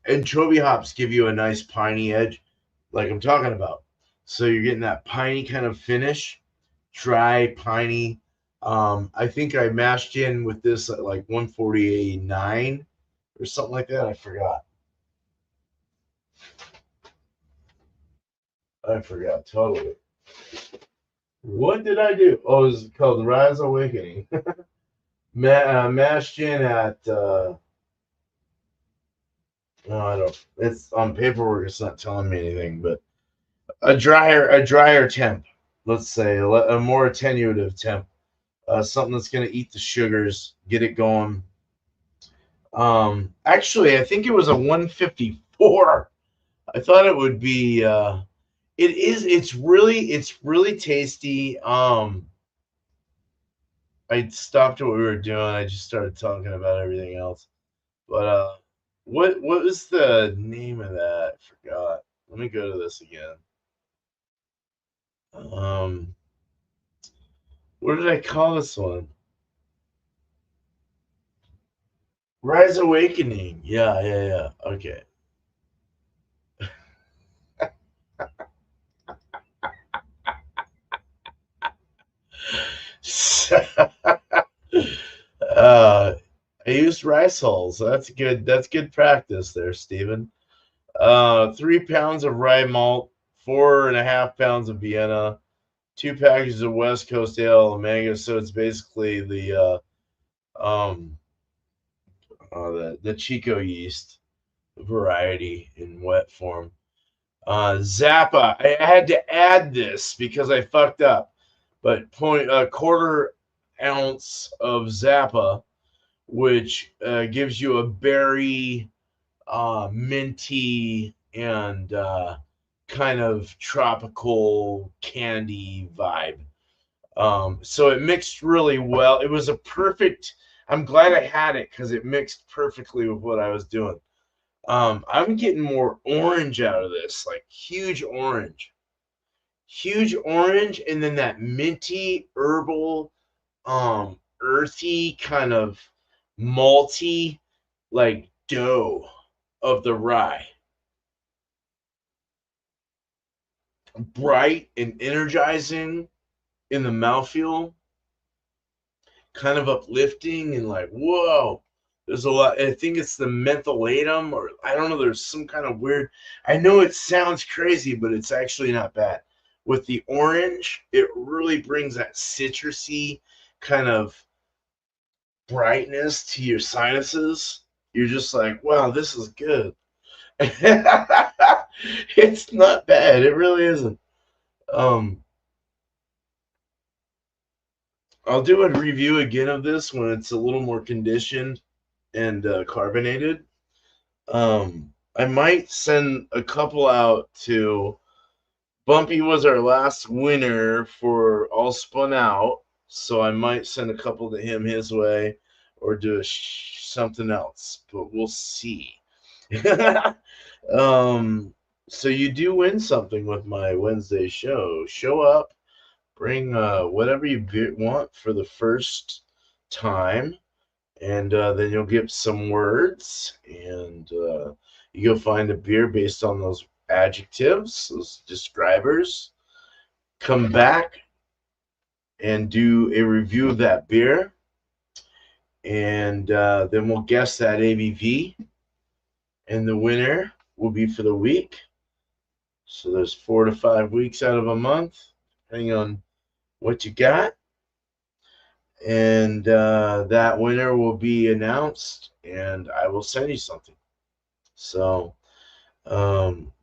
Speaker 1: anchovy hops give you a nice piney edge, like I'm talking about. So you're getting that piney kind of finish, dry, piney. I think I mashed in with this at like 149 or something like that. I forgot. I forgot totally. What did I do? Oh, it's called The Rise Awakening. Mashed in at no, I don't. It's on paperwork. It's not telling me anything, but a drier temp. Let's say a more attenuative temp. Something that's going to eat the sugars, get it going. Actually, I think it was a 154. I thought it would be. It is. It's really tasty. I stopped what we were doing. I just started talking about everything else. But what was the name of that? I forgot. Let me go to this again. Um, what did I call this one? Rise Awakening. Yeah, yeah, yeah. Okay. uh, I used rice hulls. That's good. That's good practice there, Stephen. 3 pounds of rye malt, 4.5 pounds of Vienna, 2 packages of West Coast Ale Mango. So it's basically um the Chico yeast variety in wet form. Zappa. I had to add this because I fucked up. But point a quarter ounce of Zappa, which gives you a berry, minty, and kind of tropical candy vibe. So it mixed really well. It was a perfect. I'm glad I had it because it mixed perfectly with what I was doing. I'm getting more orange out of this, like huge orange, and then that minty, herbal, earthy kind of malty, like dough of the rye, bright and energizing in the mouthfeel, kind of uplifting and like whoa. There's a lot. I think it's the mentholatum, or I don't know. There's some kind of weird. I know it sounds crazy, but it's actually not bad. With the orange, it really brings that citrusy kind of brightness to your sinuses. You're just like, wow, this is good. It's not bad. It really isn't. Um, I'll do a review again of this when it's a little more conditioned. and carbonated. I might send a couple out to Bumpy. Was our last winner for All Spun Out, so I might send a couple to him his way, or do something else, but we'll see. um, so you do win something with my Wednesday show. Show up, bring whatever you want for the first time, and then you'll get some words, and you'll find a beer based on those adjectives, those describers. Come back and do a review of that beer, and then we'll guess that ABV, and the winner will be for the week. So there's 4 to 5 weeks out of a month, depending on what you got. And that winner will be announced, and I will send you something. So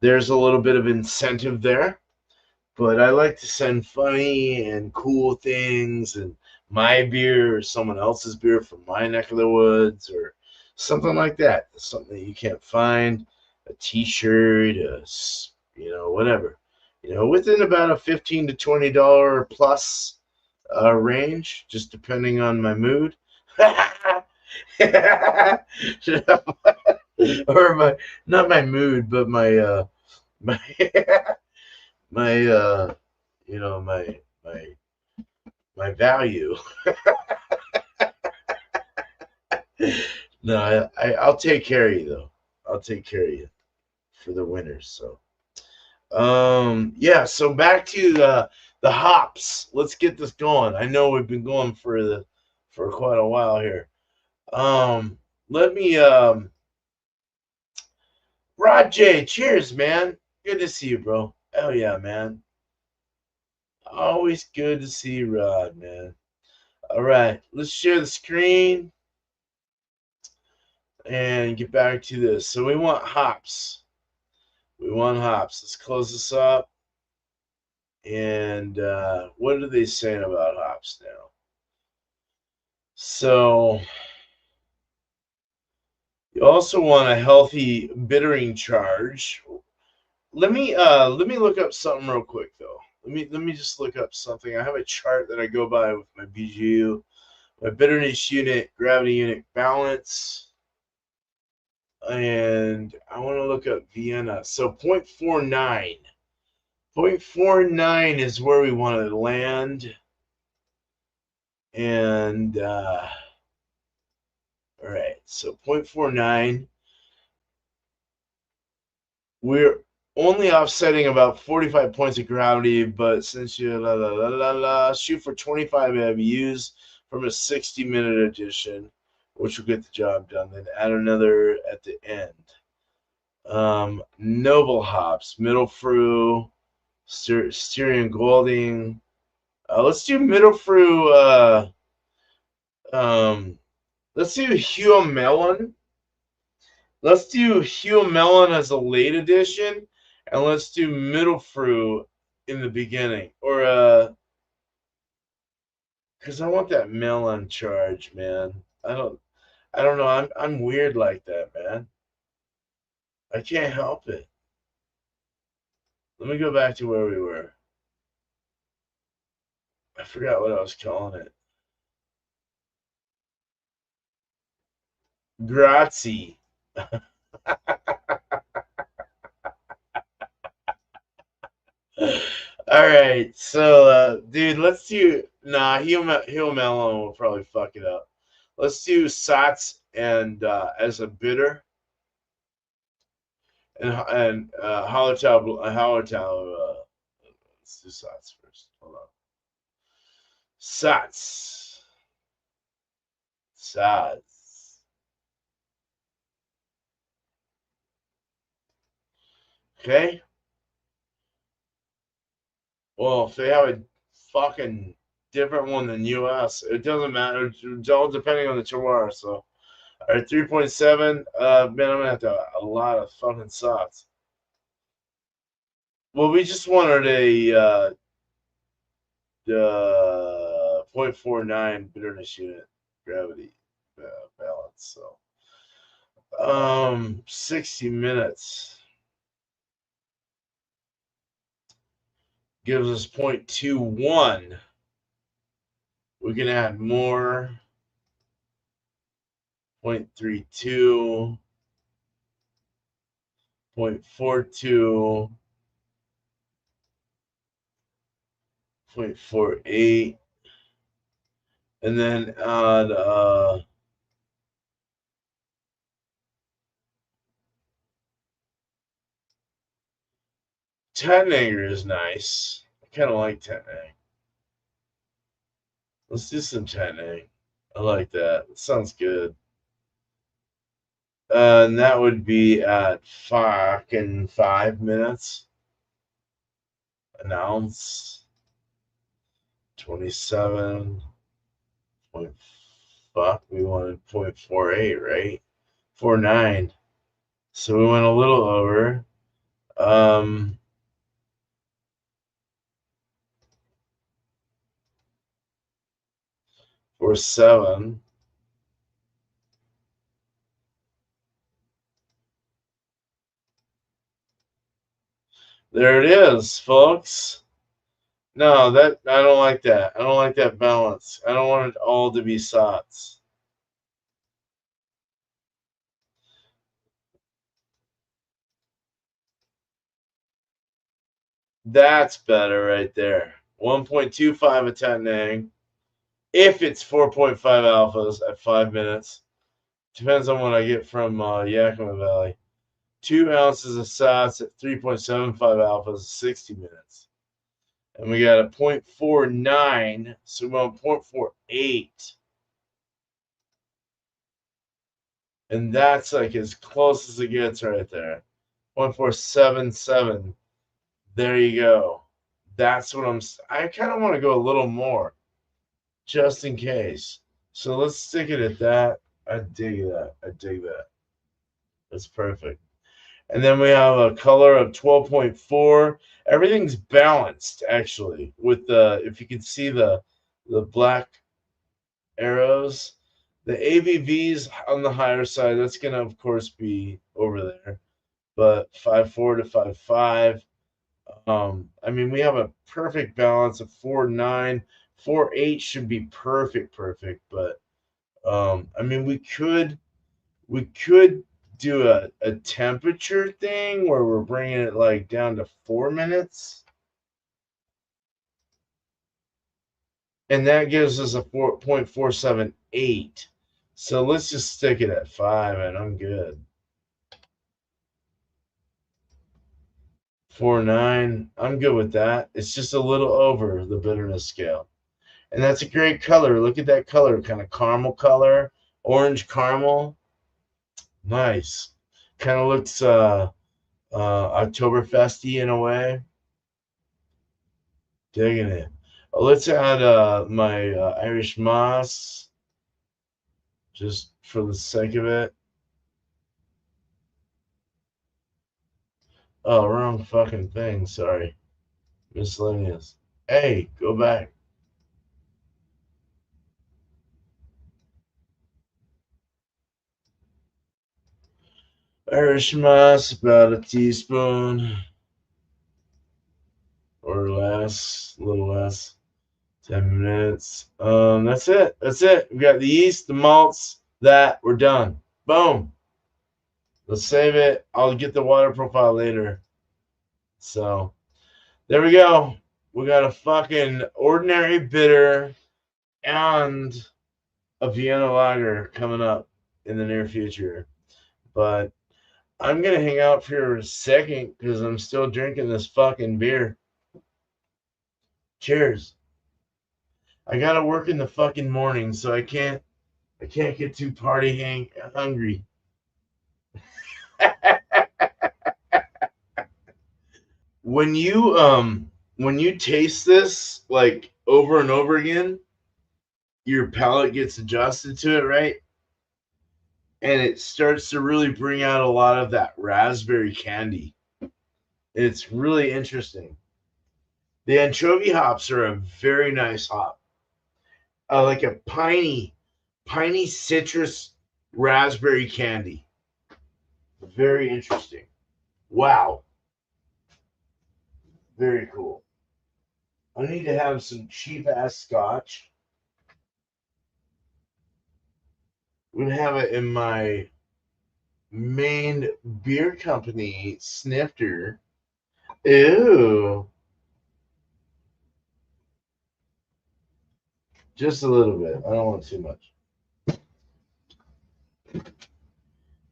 Speaker 1: there's a little bit of incentive there, but I like to send funny and cool things, and my beer or someone else's beer from my neck of the woods, or something like that. Something that you can't find, a T-shirt, whatever. Within about a $15 to $20 plus range, just depending on my mood. Or my, not my mood, but my my my value. No, I'll take care of you though. I'll take care of you for the winners. So yeah, so back to the hops. Let's get this going. I know we've been going for quite a while here. Let me Rod J, cheers, man. Good to see you, bro. Hell yeah, man. Always good to see you, Rod, man. All right, let's share the screen and get back to this. So we want hops. We want hops. Let's close this up. And what are they saying about hops now? So you also want a healthy bittering charge. Let me look up something real quick though. Let me just look up something. I have a chart that I go by with my BGU, my bitterness unit, gravity unit balance, and I want to look up Vienna. So 0.49. 0.49 is where we want to land. And all right, so 0.49. We're only offsetting about 45 points of gravity, but since you shoot for 25 IBUs from a 60-minute edition, which will get the job done, then add another at the end. Noble hops, middle fruit, Styrian Golding. Let's do middle fruit. Let's do Hugh Melon. Let's do Hugh Melon as a late edition, and let's do middle fruit in the beginning, or because I want that melon charge, man. I don't know. I'm weird like that, man. I can't help it. Let me go back to where we were. I forgot what I was calling it. Grazie. All right, so dude, let's do Hugh Melon will probably fuck it up. Let's do Sats and as a bitter, and Hallertau. Let's do Sats first. Hold on. Sats. Sats. Okay. Well, if they have a fucking different one than US, it doesn't matter. It's all depending on the terroir. So, all right, 3.7. Man, I'm gonna have to have a lot of fucking Sats. Well, we just wanted a the 0.49 bitterness unit gravity balance. So 60 minutes gives us 0.21. We can add more. 0.32, 0.42, 0.48, and then add 10 acre is nice. I kind of like 10 acre. Let's do some 10 acre. I like that. It sounds good. And that would be at fucking 5 minutes. An ounce. 27. Point, fuck, we wanted 0.48, right? 49. So we went a little over. 47. There it is, folks. No, that I don't like that. I don't like that balance. I don't want it all to be sots. That's better right there. 1.25 a 10 if it's 4.5 alphas at 5 minutes. Depends on what I get from Yakima Valley. 2 ounces of sots at 3.75 alphas, 60 minutes. And we got a 0.49, so we want 0.48. And that's like as close as it gets right there. 0.477. There you go. That's what I kind of want to go a little more just in case. So let's stick it at that. I dig that. I dig that. That's perfect. And then we have a color of 12.4. Everything's balanced actually with the, if you can see the black arrows, the ABVs on the higher side, that's going to of course be over there. But 5.4 to 5.5. I mean, we have a perfect balance of 4.9. 4.8 should be perfect. But I mean, we could do a temperature thing where we're bringing it like down to 4 minutes, and that gives us a 4.478. So let's just stick it at 5, and I'm good. 4.9, I'm good with that. It's just a little over the bitterness scale. And that's a great color. Look at that color, kind of caramel color, orange caramel. Nice. Kind of looks Oktoberfesty in a way. Digging it. Let's add my Irish moss, just for the sake of it. Oh, wrong fucking thing. Sorry. Miscellaneous. Hey, go back. Irish moss, about a teaspoon or less, a little less. 10 minutes. That's it. That's it. We got the yeast, the malts, that. We're done. Boom. Let's save it. I'll get the water profile later. So there we go. We got a fucking ordinary bitter and a Vienna lager coming up in the near future. But I'm going to hang out for a second because I'm still drinking this fucking beer. Cheers. I got to work in the fucking morning, so I can't get too party hungry. when you taste this like over and over again, your palate gets adjusted to it, right? And it starts to really bring out a lot of that raspberry candy. It's really interesting. The anchovy hops are a very nice hop. Like a piney citrus raspberry candy. Very interesting. Wow. Very cool. I need to have some cheap ass scotch. I'm gonna have it in my main beer company snifter. Ew. Just a little bit. I don't want too much.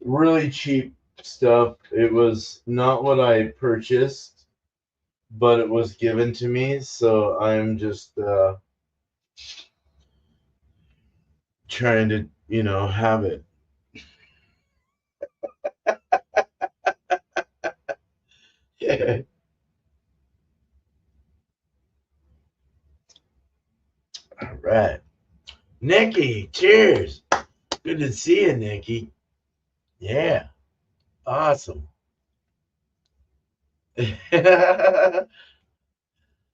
Speaker 1: Really cheap stuff. It was not what I purchased, but it was given to me, so I'm just trying to, have it. Yeah. All right. Nikki, cheers. Good to see you, Nikki. Yeah. Awesome.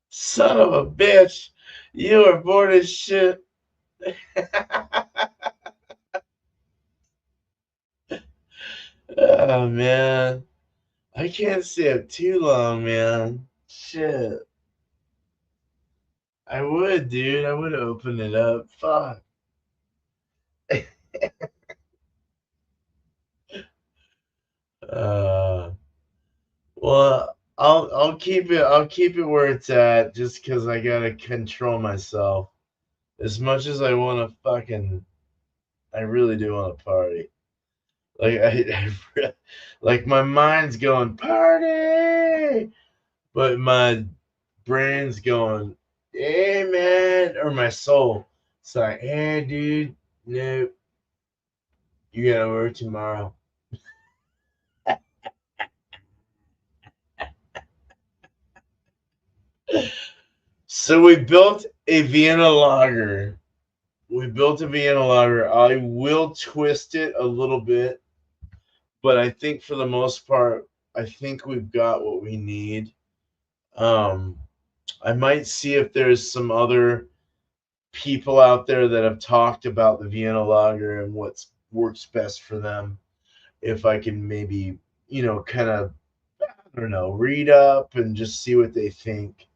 Speaker 1: Son of a bitch. You are bored as shit. Oh, man. I can't stay up too long, man. Shit. I would, dude. I would open it up. Fuck. Uh, well, I'll keep it where it's at just because I gotta control myself. As much as I want to I really do want to party. Like like my mind's going party, but my brain's going, hey man, or my soul. It's like, hey dude, no, you gotta work tomorrow. So we built a Vienna lager. We built a Vienna lager. I will twist it a little bit, but I think for the most part, I think we've got what we need. Um, I might see if there's some other people out there that have talked about the Vienna lager and what works best for them. If I can maybe, kind of, I don't know, read up and just see what they think.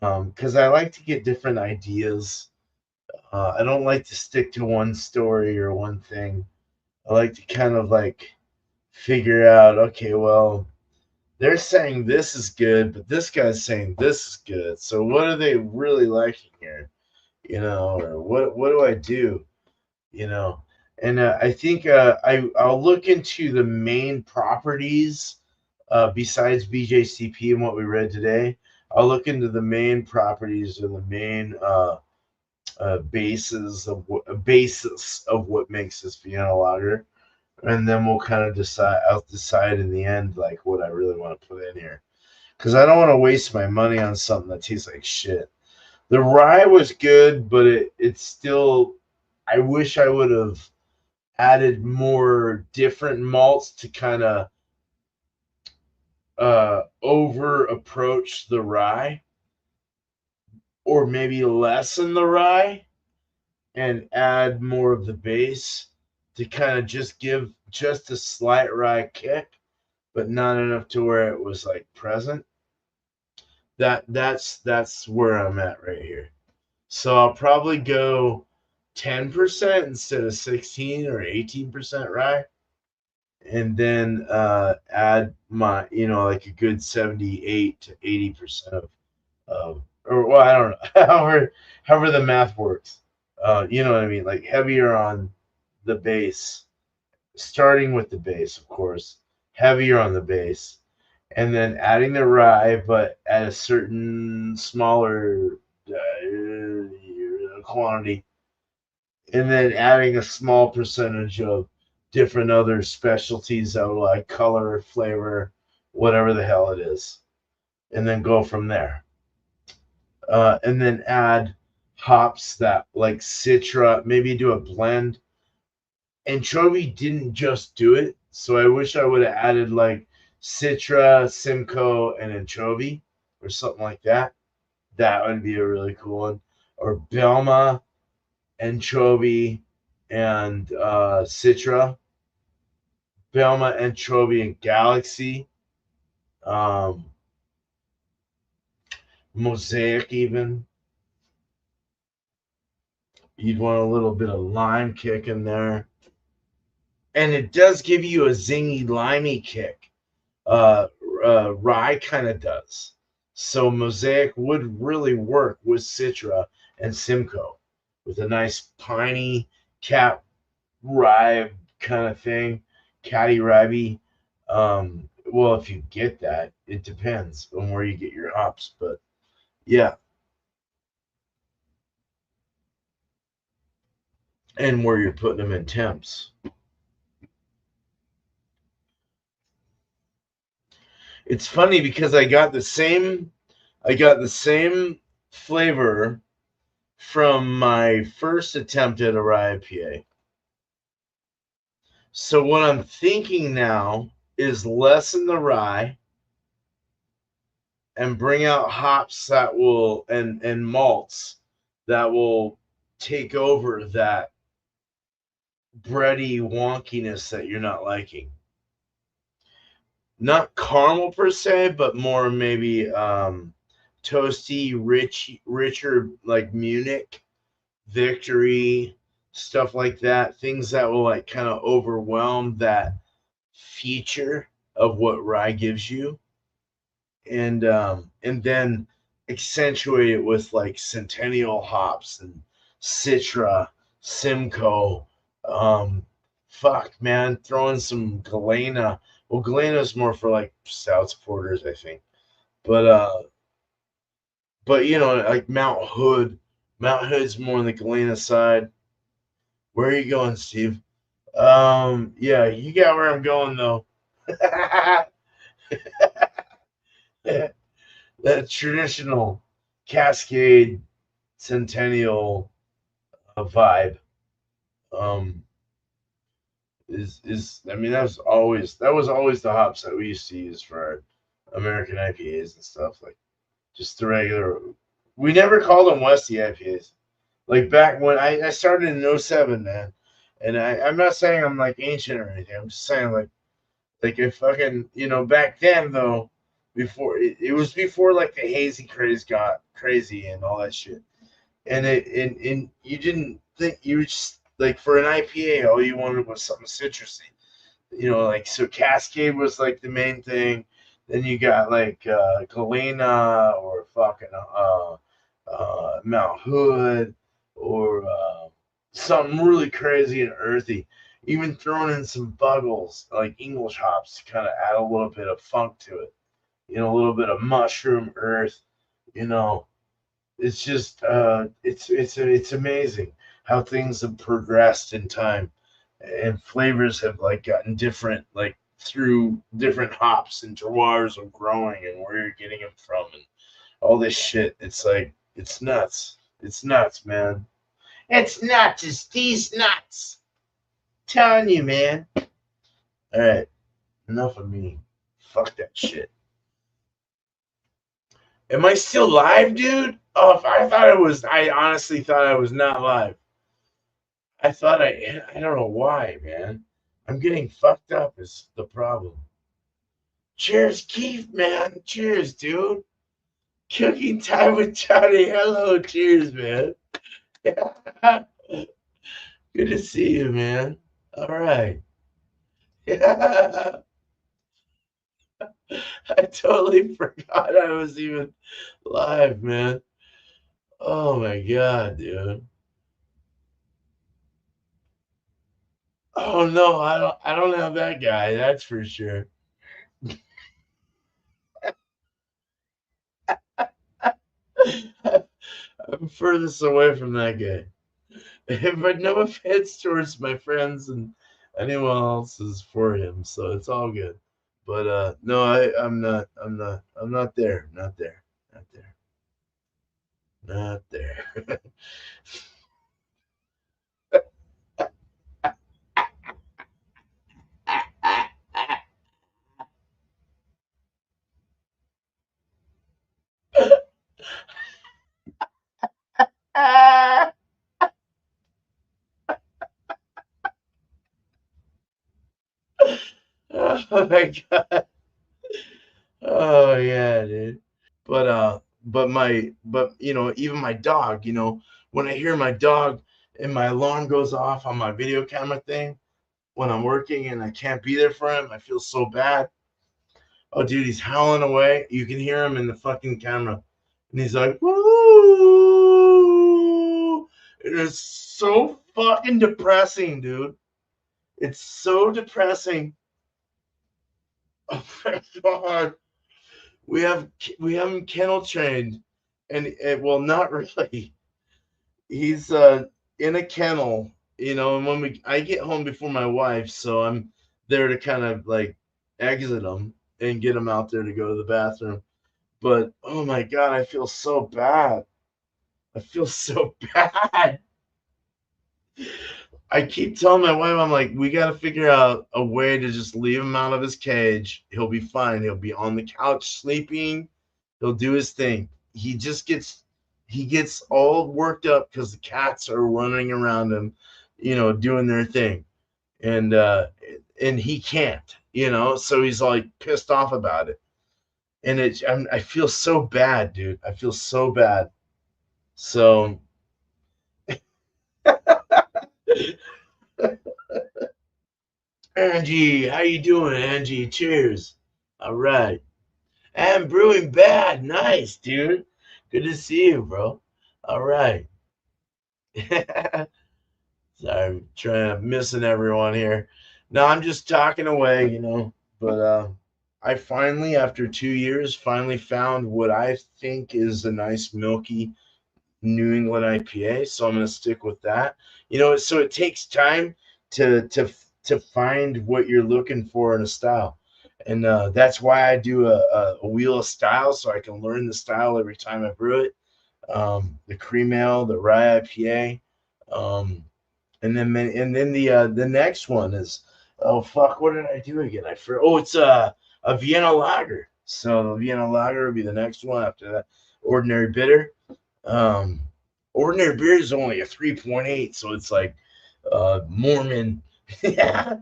Speaker 1: Because I like to get different ideas. I don't like to stick to one story or one thing. I like to kind of like figure out, okay, well, they're saying this is good, but this guy's saying this is good. So what are they really liking here? Or what do I do? You know, and I think I'll look into the main properties besides BJCP and what we read today. I'll look into the main properties or the main basis of what makes this Vienna lager, and then we'll kind of decide. I'll decide in the end like what I really want to put in here because I don't want to waste my money on something that tastes like shit. The rye was good, but it's still. I wish I would have added more different malts to kind of over approach the rye, or maybe lessen the rye and add more of the base to kind of just give just a slight rye kick, but not enough to where it was like present. That's where I'm at right here. So I'll probably go 10% instead of 16 or 18% rye, and then add my, like a good 78 to 80% or well, I don't know, however the math works. You know what I mean? Like heavier on the base, starting with the base, of course, heavier on the base, and then adding the rye, but at a certain smaller quantity, and then adding a small percentage of different other specialties that are like color, flavor, whatever the hell it is, and then go from there. And then add hops that like Citra, maybe do a blend. Anchovy didn't just do it, so I wish I would have added like Citra, Simcoe, and Anchovy or something like that. That would be a really cool one. Or Belma, Anchovy, and Citra. Belma, Anchovy, and Galaxy. Um, Mosaic, even. You'd want a little bit of lime kick in there. And it does give you a zingy, limey kick. Uh, Rye kind of does. So Mosaic would really work with Citra and Simcoe with a nice piney cat rye kind of thing, catty ribey. Well, if you get that, it depends on where you get your hops, but yeah, and where you're putting them in temps. It's funny because I got the same flavor from my first attempt at a rye IPA. So what I'm thinking now is lessen the rye and bring out hops that will and malts that will take over that bready wonkiness that you're not liking. Not caramel per se, but more maybe toasty, richer like Munich, Victory, stuff like that. Things that will like kind of overwhelm that feature of what rye gives you, and then accentuate it with like Centennial hops and Citra, Simcoe. Um, Fuck, man, throwing some Galena. Well, Galena's more for like stouts porters, I think. But you know, like Mount Hood. Mount Hood's more on the Galena side. Where are you going, Steve? Yeah, you got where I'm going though. That traditional Cascade Centennial vibe um, is I mean that was always the hops that we used to use for our American IPAs and stuff, like just the regular. We never called them Westy IPAs. Like back when I started in '07, man, and I'm not saying I'm like ancient or anything. I'm just saying like if fucking back then though, before it was before like the hazy craze got crazy and all that shit. And you didn't think you just like for an IPA all you wanted was something citrusy. Like so Cascade was like the main thing. Then you got like Galena or fucking Mount Hood or something really crazy and earthy. Even throwing in some Buggles, like English hops, to kind of add a little bit of funk to it. A little bit of mushroom earth. You know, it's just it's amazing how things have progressed in time, and flavors have like gotten different, like through different hops and terroirs of growing and where you're getting them from and all this shit. It's like it's nuts. It's nuts, man. It's nuts. It's these nuts. Telling you, man. All right, enough of me. Fuck that shit. Am I still live, dude? Oh, I thought it was. I honestly thought I was not live. I thought I don't know why, man. I'm getting fucked up is the problem. Cheers, Keith, man. Cheers, dude. Cooking time with Johnny. Hello, cheers, man. Good to see you, man. All right. Yeah. I totally forgot I was even live, man. Oh my god, dude. Oh no, I don't have that guy, that's for sure. I'm furthest away from that guy. But no offense towards my friends and anyone else is for him, so it's all good. But no, I'm not there. Not there. Not there. Not there. Oh my god. Oh yeah, dude. But even my dog, when I hear my dog and my alarm goes off on my video camera thing when I'm working and I can't be there for him, I feel so bad. Oh, dude, he's howling away. You can hear him in the fucking camera. And he's like, woo! It is so fucking depressing, dude. It's so depressing. Oh my god. We have we have him kennel trained, and well, not really. He's in a kennel, and when I get home before my wife, so I'm there to kind of like exit him and get him out there to go to the bathroom. But oh my god, I feel so bad. I feel so bad. I keep telling my wife, I'm like, we got to figure out a way to just leave him out of his cage. He'll be fine. He'll be on the couch sleeping. He'll do his thing. He gets all worked up because the cats are running around him, doing their thing, and and he can't, so he's like pissed off about it, and I feel so bad, dude. I feel so bad. So Angie, how you doing, Angie? Cheers. All right. I'm brewing bad. Nice, dude. Good to see you, bro. All right. Sorry, I'm missing everyone here. No, I'm just talking away, But I finally, after 2 years, finally found what I think is a nice milky New England IPA. So I'm gonna stick with that. So it takes time to find what you're looking for in a style, and that's why I do a wheel of style, so I can learn the style every time I brew it. The cream ale, the rye IPA. And then the next one is, oh fuck, what did I do again? It's a Vienna lager. So the Vienna lager will be the next one after that. Ordinary bitter. Um, Ordinary beer is only a 3.8, so it's like Mormon. Yeah,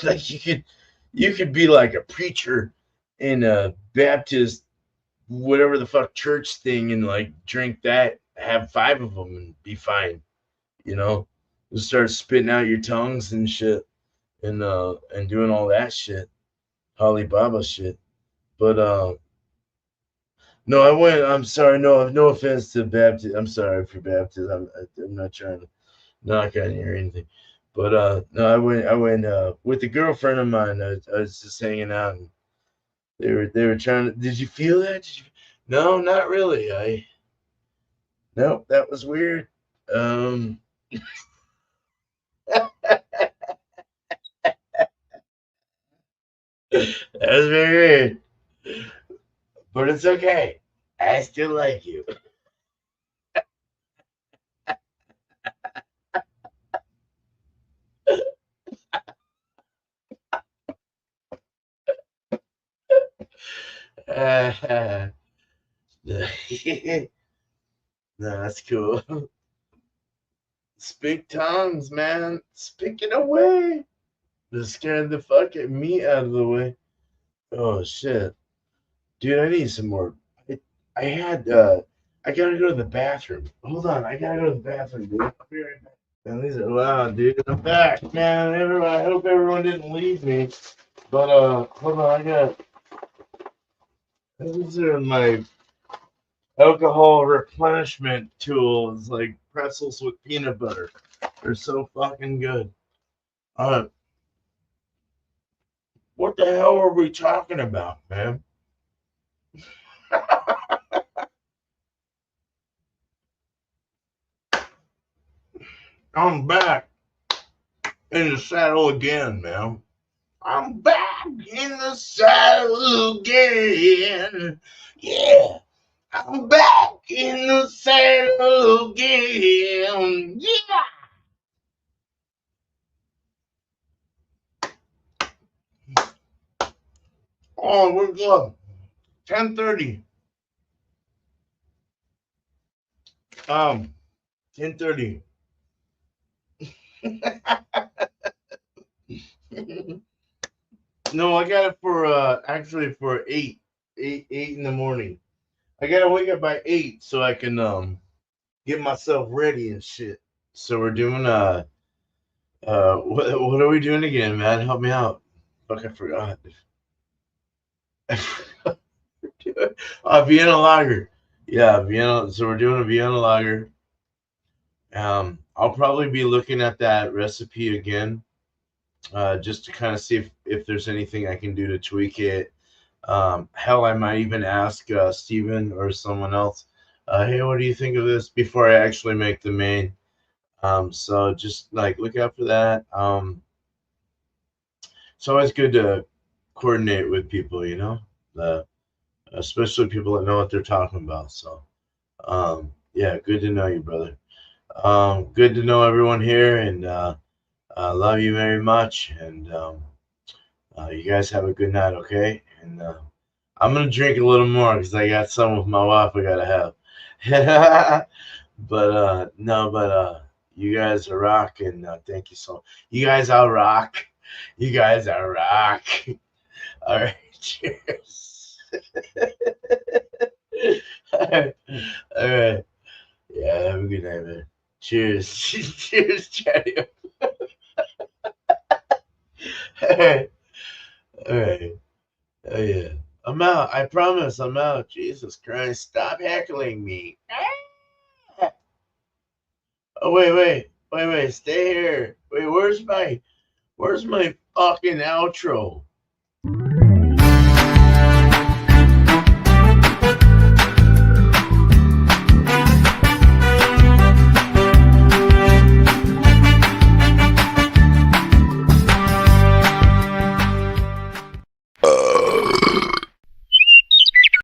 Speaker 1: like you could be like a preacher in a Baptist whatever the fuck church thing and like drink that, have five of them and be fine. You know, just start spitting out your tongues and shit, and doing all that shit, Alibaba shit. But no, I went. I'm sorry. No offense to Baptist. I'm sorry for Baptist. I'm not trying to knock on you or anything. But no, I went with a girlfriend of mine. I was just hanging out, and they were trying to. Did you feel that? No, not really. Nope, that was weird. Um, that was very weird, but it's okay. I still like you. Uh, no, that's cool. Speak tongues, man. Speak it away. Just scared the fucking meat out of the way. Oh shit, dude, I need some more. I, I had I gotta go to the bathroom. Hold on, I gotta go to the bathroom, dude. I'll be right back. Man, these are loud, dude. I'm back, man. I hope everyone didn't leave me. But hold on, these are my alcohol replenishment tools, like pretzels with peanut butter. They're so fucking good. Uh, what the hell are we talking about, man? I'm back in the saddle again, man. I'm back in the saddle again. Yeah, I'm back in the saddle again. Yeah. Oh, we're good. 10:30. 10:30. No, I got it for actually for 8 in the morning. I gotta wake up by 8 so I can get myself ready and shit. So we're doing what are we doing again, man? Help me out. Fuck, I forgot. Vienna lager. Yeah, Vienna. So we're doing a Vienna lager. I'll probably be looking at that recipe again, just to kind of see if there's anything I can do to tweak it. Hell, I might even ask Steven or someone else, hey, what do you think of this before I actually make the main? So just like look out for that. It's always good to coordinate with people, especially people that know what they're talking about. So, yeah, good to know you, brother. Good to know everyone here, and I love you very much. And you guys have a good night, okay? And I'm gonna drink a little more because I got some with my wife. I gotta have. But no, but you guys are rock, and thank you so. You guys are rock. You guys are rock. All right, cheers. All right. All right. Yeah, have a good night, man. Cheers. Cheers, Chatty. All right. All right. Oh, yeah. I'm out. I promise I'm out. Jesus Christ. Stop heckling me. Oh, wait. Stay here. Wait, where's my fucking outro?